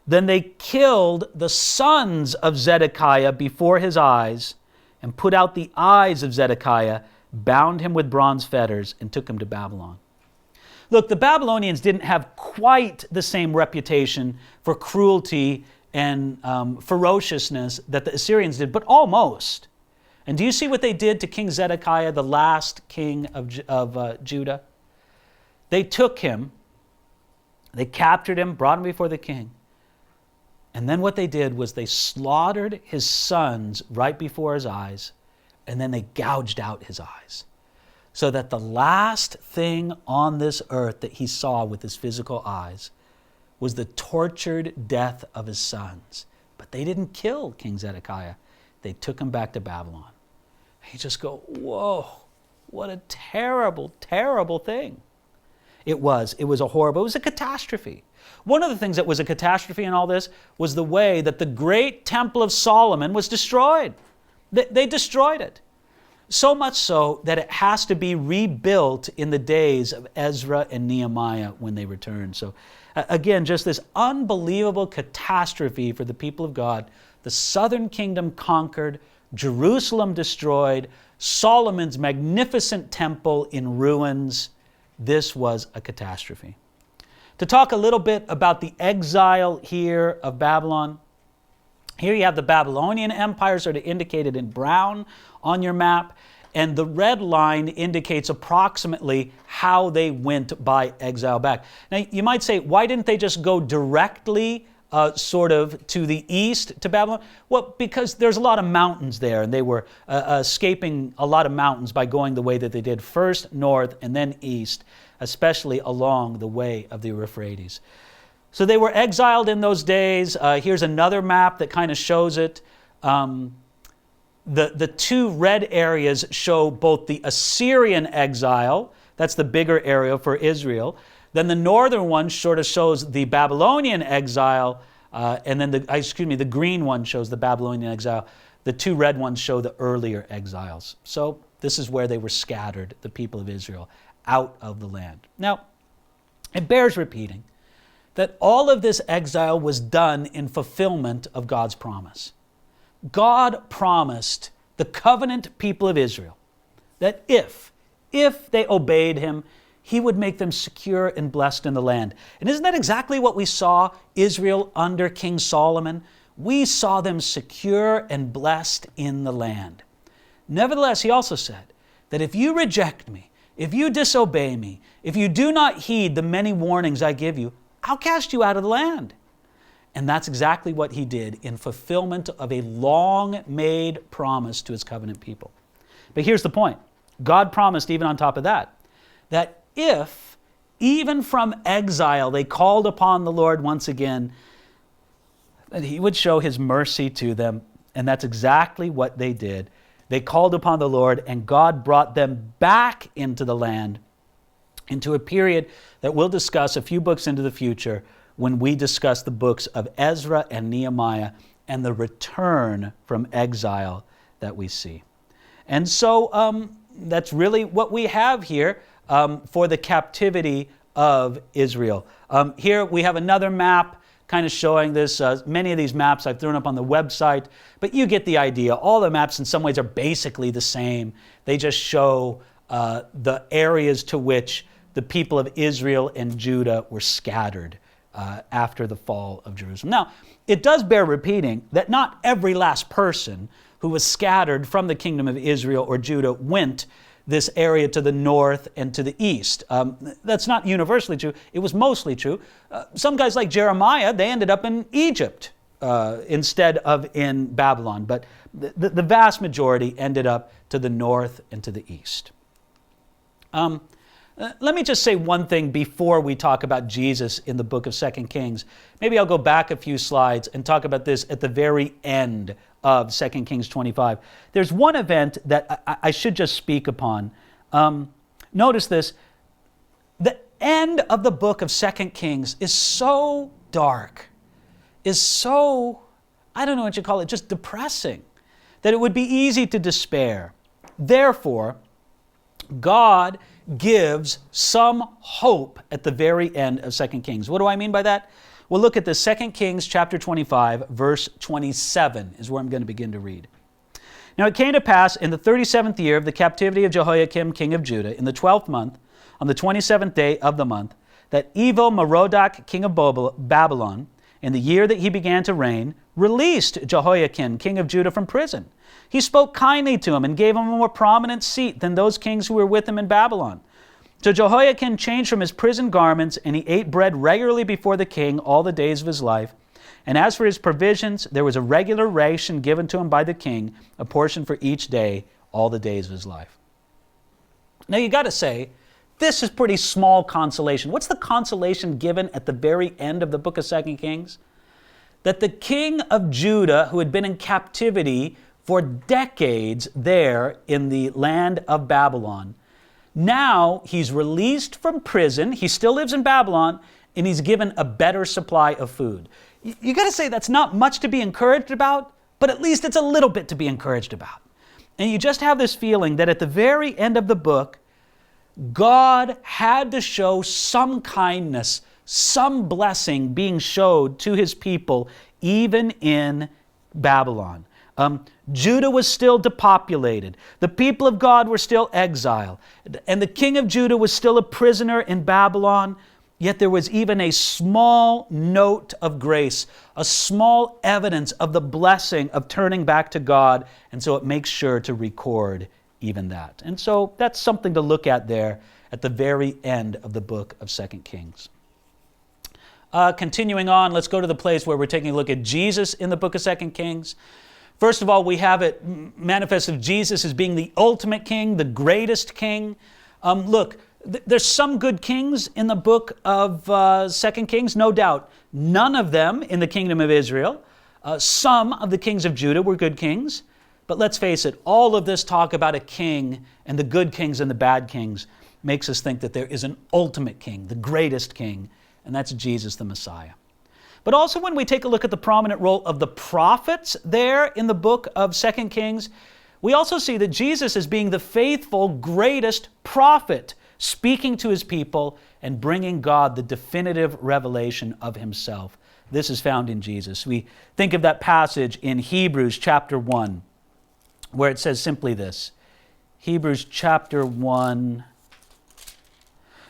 Then they killed the sons of Zedekiah before his eyes and put out the eyes of Zedekiah, bound him with bronze fetters, and took him to Babylon. Look, the Babylonians didn't have quite the same reputation for cruelty and ferociousness that the Assyrians did, but almost. And do you see what they did to King Zedekiah, the last king of Judah? They took him, they captured him, brought him before the king. And then what they did was they slaughtered his sons right before his eyes, and then they gouged out his eyes, so that the last thing on this earth that he saw with his physical eyes was the tortured death of his sons. But they didn't kill King Zedekiah. They took him back to Babylon. You just go, whoa, what a terrible, terrible thing. It was a catastrophe. One of the things that was a catastrophe in all this was the way that the great temple of Solomon was destroyed. They destroyed it. So much so that it has to be rebuilt in the days of Ezra and Nehemiah when they return. So again, just this unbelievable catastrophe for the people of God. The southern kingdom conquered, Jerusalem destroyed, Solomon's magnificent temple in ruins. This was a catastrophe. To talk a little bit about the exile here of Babylon, here you have the Babylonian Empire sort of indicated in brown on your map, and the red line indicates approximately how they went by exile back. Now, you might say, why didn't they just go directly sort of to the east to Babylon? Well, because there's a lot of mountains there, and they were escaping a lot of mountains by going the way that they did, first north and then east, especially along the way of the Euphrates. So they were exiled in those days. Here's another map that kind of shows it. The two red areas show both the Assyrian exile, that's the bigger area for Israel. Then the northern one sort of shows the Babylonian exile, and then the green one shows the Babylonian exile. The two red ones show the earlier exiles. So this is where they were scattered, the people of Israel, out of the land. Now, it bears repeating that all of this exile was done in fulfillment of God's promise. God promised the covenant people of Israel that if they obeyed him, he would make them secure and blessed in the land. And isn't that exactly what we saw Israel under King Solomon? We saw them secure and blessed in the land. Nevertheless, he also said that if you reject me, if you disobey me, if you do not heed the many warnings I give you, I'll cast you out of the land. And that's exactly what he did in fulfillment of a long-made promise to his covenant people. But here's the point. God promised, even on top of that if, even from exile, they called upon the Lord once again, that he would show his mercy to them. And that's exactly what they did. They called upon the Lord, and God brought them back into the land, into a period that we'll discuss a few books into the future when we discuss the books of Ezra and Nehemiah and the return from exile that we see. And so that's really what we have here for the captivity of Israel. Here we have another map kind of showing this. Many of these maps I've thrown up on the website, but you get the idea. All the maps in some ways are basically the same. They just show the areas to which the people of Israel and Judah were scattered after the fall of Jerusalem. Now, it does bear repeating that not every last person who was scattered from the kingdom of Israel or Judah went this area to the north and to the east. That's not universally true. It was mostly true. Some guys like Jeremiah, they ended up in Egypt instead of in Babylon. But the vast majority ended up to the north and to the east. Let me just say one thing before we talk about Jesus in the book of 2 Kings. Maybe I'll go back a few slides and talk about this at the very end of 2 Kings 25. There's one event that I should just speak upon. Notice this. The end of the book of 2 Kings is so dark, is so, I don't know what you call it, just depressing, that it would be easy to despair. Therefore, God gives some hope at the very end of 2 Kings. What do I mean by that? Well, look at the 2 Kings chapter 25, verse 27 is where I'm going to begin to read. Now it came to pass in the 37th year of the captivity of Jehoiakim, king of Judah, in the 12th month, on the 27th day of the month, that Evil-Merodach, king of Babylon, in the year that he began to reign, released Jehoiakim, king of Judah, from prison. He spoke kindly to him and gave him a more prominent seat than those kings who were with him in Babylon. So Jehoiakim changed from his prison garments, and he ate bread regularly before the king all the days of his life. And as for his provisions, there was a regular ration given to him by the king, a portion for each day, all the days of his life. Now you got to say, this is pretty small consolation. What's the consolation given at the very end of the book of 2 Kings? That the king of Judah, who had been in captivity for decades there in the land of Babylon, now he's released from prison. He still lives in Babylon, and he's given a better supply of food. You got to say that's not much to be encouraged about, but at least it's a little bit to be encouraged about. And you just have this feeling that at the very end of the book, God had to show some kindness, some blessing being showed to his people, even in Babylon. Judah was still depopulated. The people of God were still exiled. And the king of Judah was still a prisoner in Babylon. Yet there was even a small note of grace, a small evidence of the blessing of turning back to God. And so it makes sure to record even that. And so that's something to look at there at the very end of the book of 2 Kings. Continuing on, let's go to the place where we're taking a look at Jesus in the book of 2 Kings. First of all, we have it manifested Jesus as being the ultimate king, the greatest king. Look, there's some good kings in the book of 2 Kings, no doubt. None of them in the kingdom of Israel. Some of the kings of Judah were good kings. But let's face it, all of this talk about a king and the good kings and the bad kings makes us think that there is an ultimate king, the greatest king, and that's Jesus the Messiah. But also when we take a look at the prominent role of the prophets there in the book of 2 Kings, we also see that Jesus is being the faithful, greatest prophet, speaking to his people and bringing God the definitive revelation of himself. This is found in Jesus. We think of that passage in Hebrews chapter 1, where it says simply this. Hebrews chapter 1,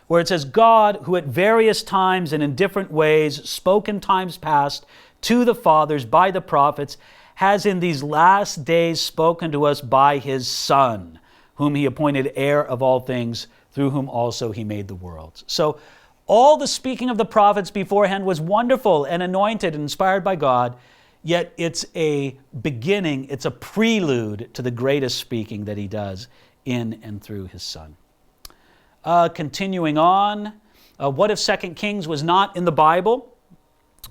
where it says, God, who at various times and in different ways spoke in times past to the fathers by the prophets, has in these last days spoken to us by his Son, whom he appointed heir of all things, through whom also he made the worlds. So all the speaking of the prophets beforehand was wonderful and anointed and inspired by God, yet it's a beginning, it's a prelude to the greatest speaking that he does in and through his Son. Continuing on, what if 2 Kings was not in the Bible?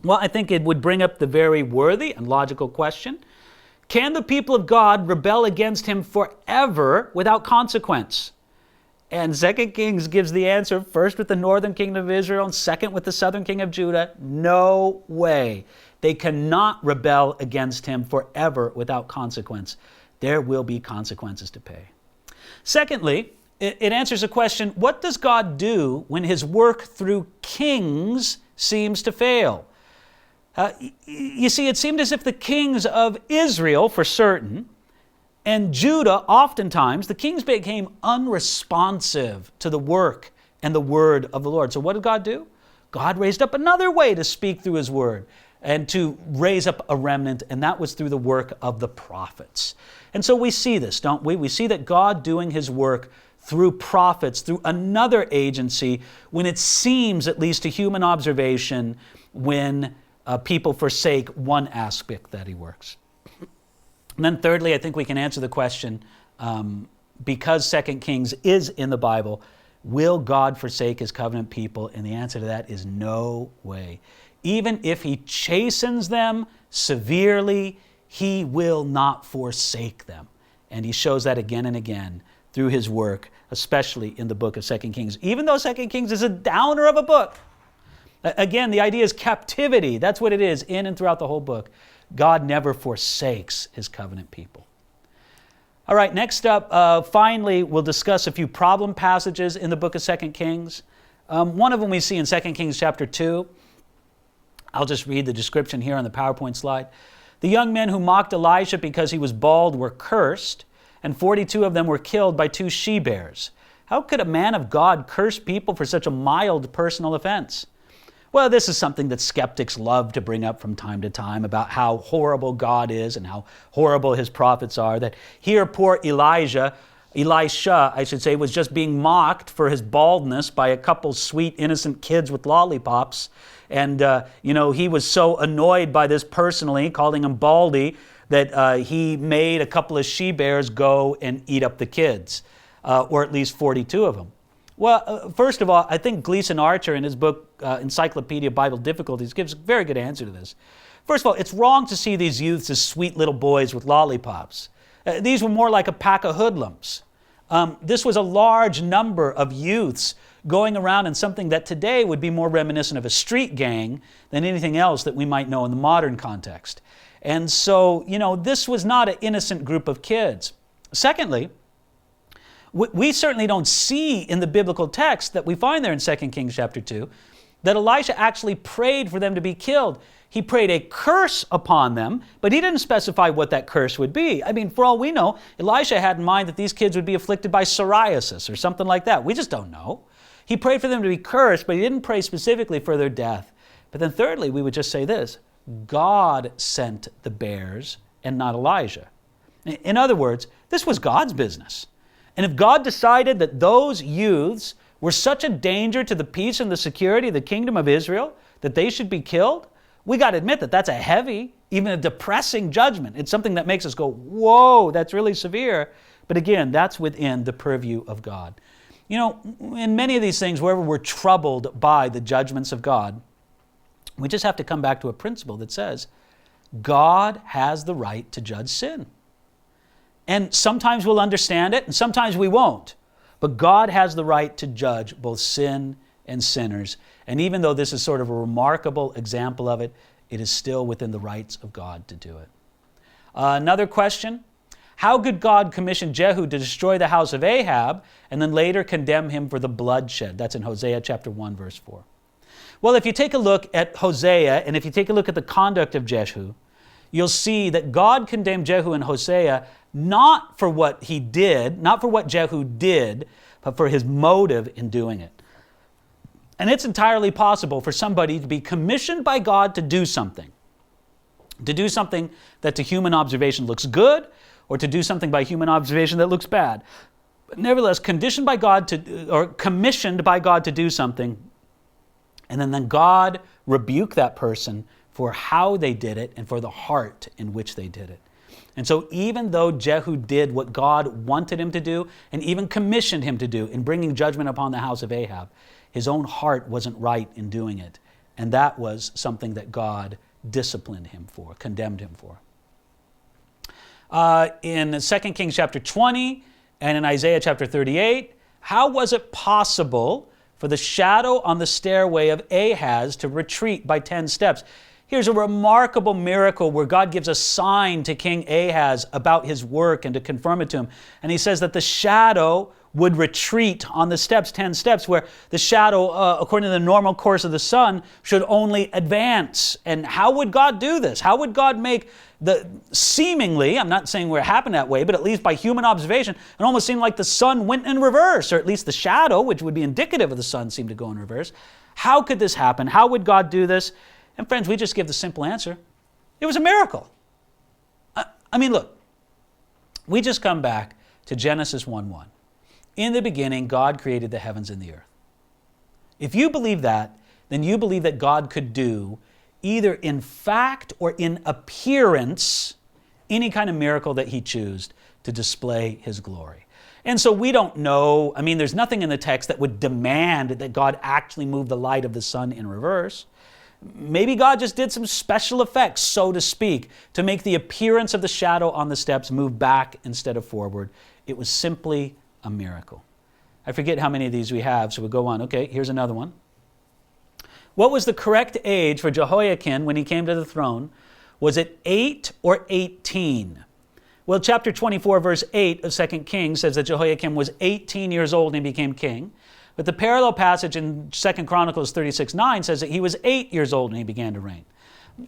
Well, I think it would bring up the very worthy and logical question. Can the people of God rebel against him forever without consequence? And 2 Kings gives the answer, first with the northern kingdom of Israel and second with the southern king of Judah. No way. They cannot rebel against him forever without consequence. There will be consequences to pay. Secondly, it answers the question, what does God do when his work through kings seems to fail? You see, it seemed as if the kings of Israel, for certain, and Judah, oftentimes, the kings became unresponsive to the work and the word of the Lord. So what did God do? God raised up another way to speak through his word and to raise up a remnant, and that was through the work of the prophets. And so we see this, don't we? We see that God doing his work through prophets, through another agency, when it seems, at least to human observation, when people forsake one aspect that he works. And then thirdly, I think we can answer the question, because 2 Kings is in the Bible, will God forsake his covenant people? And the answer to that is no way. Even if he chastens them severely, he will not forsake them. And he shows that again and again through his work, especially in the book of 2 Kings. Even though 2 Kings is a downer of a book. Again, the idea is captivity. That's what it is in and throughout the whole book. God never forsakes his covenant people. All right, next up, finally, we'll discuss a few problem passages in the book of 2 Kings. One of them we see in 2 Kings chapter 2. I'll just read the description here on the PowerPoint slide. The young men who mocked Elisha because he was bald were cursed, and 42 of them were killed by 2 she-bears. How could a man of God curse people for such a mild personal offense? Well, this is something that skeptics love to bring up from time to time about how horrible God is and how horrible his prophets are. That here poor Elisha, I should say, was just being mocked for his baldness by a couple sweet, innocent kids with lollipops. And, he was so annoyed by this personally, calling him Baldy, that he made a couple of she-bears go and eat up the kids, or at least 42 of them. Well, first of all, I think Gleason Archer in his book, Encyclopedia Bible Difficulties, gives a very good answer to this. First of all, it's wrong to see these youths as sweet little boys with lollipops. These were more like a pack of hoodlums. This was a large number of youths going around in something that today would be more reminiscent of a street gang than anything else that we might know in the modern context. And so, this was not an innocent group of kids. Secondly, we certainly don't see in the biblical text that we find there in 2 Kings chapter 2 that Elisha actually prayed for them to be killed. He prayed a curse upon them, but he didn't specify what that curse would be. I mean, for all we know, Elisha had in mind that these kids would be afflicted by psoriasis or something like that. We just don't know. He prayed for them to be cursed, but he didn't pray specifically for their death. But then thirdly, we would just say this: God sent the bears and not Elijah. In other words, this was God's business. And if God decided that those youths were such a danger to the peace and the security of the kingdom of Israel that they should be killed, we got to admit that that's a heavy, even a depressing judgment. It's something that makes us go, whoa, that's really severe. But again, that's within the purview of God. You know, in many of these things, wherever we're troubled by the judgments of God, we just have to come back to a principle that says God has the right to judge sin. And sometimes we'll understand it, and sometimes we won't. But God has the right to judge both sin and sinners. And even though this is sort of a remarkable example of it, it is still within the rights of God to do it. Another question: how could God commission Jehu to destroy the house of Ahab and then later condemn him for the bloodshed? That's in Hosea chapter 1, verse 4. Well, if you take a look at Hosea, and if you take a look at the conduct of Jehu, you'll see that God condemned Jehu and Hosea not for what he did, not for what Jehu did, but for his motive in doing it. And it's entirely possible for somebody to be commissioned by God to do something that to human observation looks good, or to do something by human observation that looks bad. But nevertheless, commissioned by God to do something, and then God rebuke that person for how they did it and for the heart in which they did it. And so even though Jehu did what God wanted him to do and even commissioned him to do in bringing judgment upon the house of Ahab, his own heart wasn't right in doing it. And that was something that God disciplined him for, condemned him for. In 2 Kings chapter 20 and in Isaiah chapter 38, how was it possible for the shadow on the stairway of Ahaz to retreat by 10 steps? Here's a remarkable miracle where God gives a sign to King Ahaz about his work and to confirm it to him. And he says that the shadow would retreat on the steps, 10 steps, where the shadow, according to the normal course of the sun, should only advance. And how would God do this? How would God make the seemingly, I'm not saying where it happened that way, but at least by human observation, it almost seemed like the sun went in reverse, or at least the shadow, which would be indicative of the sun, seemed to go in reverse. How could this happen? How would God do this? And friends, we just give the simple answer. It was a miracle. I mean, look, we just come back to Genesis 1:1. In the beginning, God created the heavens and the earth. If you believe that, then you believe that God could do, either in fact or in appearance, any kind of miracle that he chose to display his glory. And so we don't know, I mean, there's nothing in the text that would demand that God actually move the light of the sun in reverse. Maybe God just did some special effects, so to speak, to make the appearance of the shadow on the steps move back instead of forward. It was simply a miracle. I forget how many of these we have, so we'll go on. Okay, here's another one. What was the correct age for Jehoiakim when he came to the throne? Was it 8 or 18? Well, chapter 24, verse 8 of 2 Kings says that Jehoiakim was 18 years old and he became king. But the parallel passage in 2 Chronicles 36:9 says that he was 8 years old and he began to reign.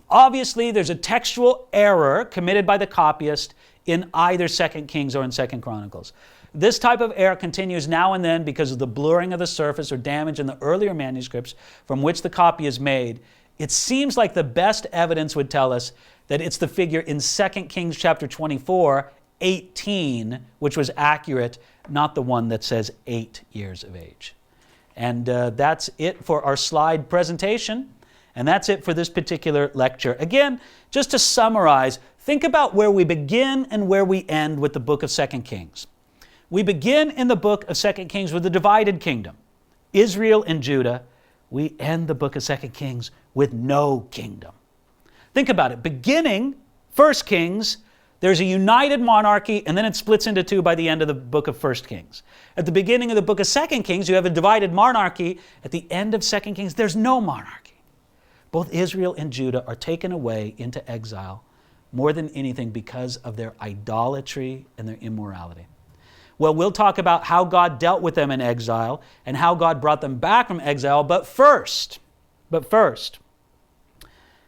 Obviously, there's a textual error committed by the copyist in either 2 Kings or in 2 Chronicles. This type of error continues now and then because of the blurring of the surface or damage in the earlier manuscripts from which the copy is made. It seems like the best evidence would tell us that it's the figure in 2 Kings chapter 24, 18, which was accurate, not the one that says 8 years of age. And that's it for our slide presentation. And that's it for this particular lecture. Again, just to summarize, think about where we begin and where we end with the book of 2 Kings. We begin in the book of 2 Kings with the divided kingdom, Israel and Judah. We end the book of 2 Kings with no kingdom. Think about it. Beginning 1 Kings, there's a united monarchy, and then it splits into two by the end of the book of 1 Kings. At the beginning of the book of 2 Kings, you have a divided monarchy. At the end of 2 Kings, there's no monarchy. Both Israel and Judah are taken away into exile more than anything because of their idolatry and their immorality. Well, we'll talk about how God dealt with them in exile and how God brought them back from exile. But first,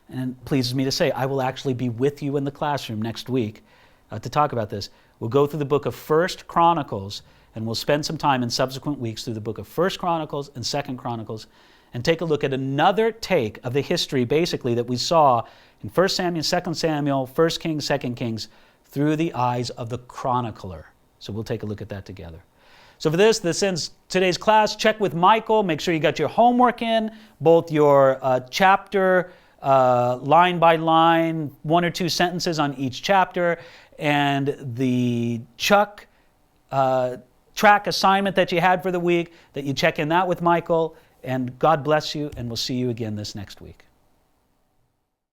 and it pleases me to say, I will actually be with you in the classroom next week to talk about this. We'll go through the book of 1 Chronicles, and we'll spend some time in subsequent weeks through the book of 1 Chronicles and 2 Chronicles, and take a look at another take of the history, basically, that we saw in 1 Samuel, 2 Samuel, 1 Kings, 2 Kings, through the eyes of the chronicler. So we'll take a look at that together. So for this ends today's class. Check with Michael. Make sure you got your homework in, both your chapter, line by line, 1 or 2 sentences on each chapter, and the track assignment that you had for the week, that you check in that with Michael. And God bless you, and we'll see you again this next week.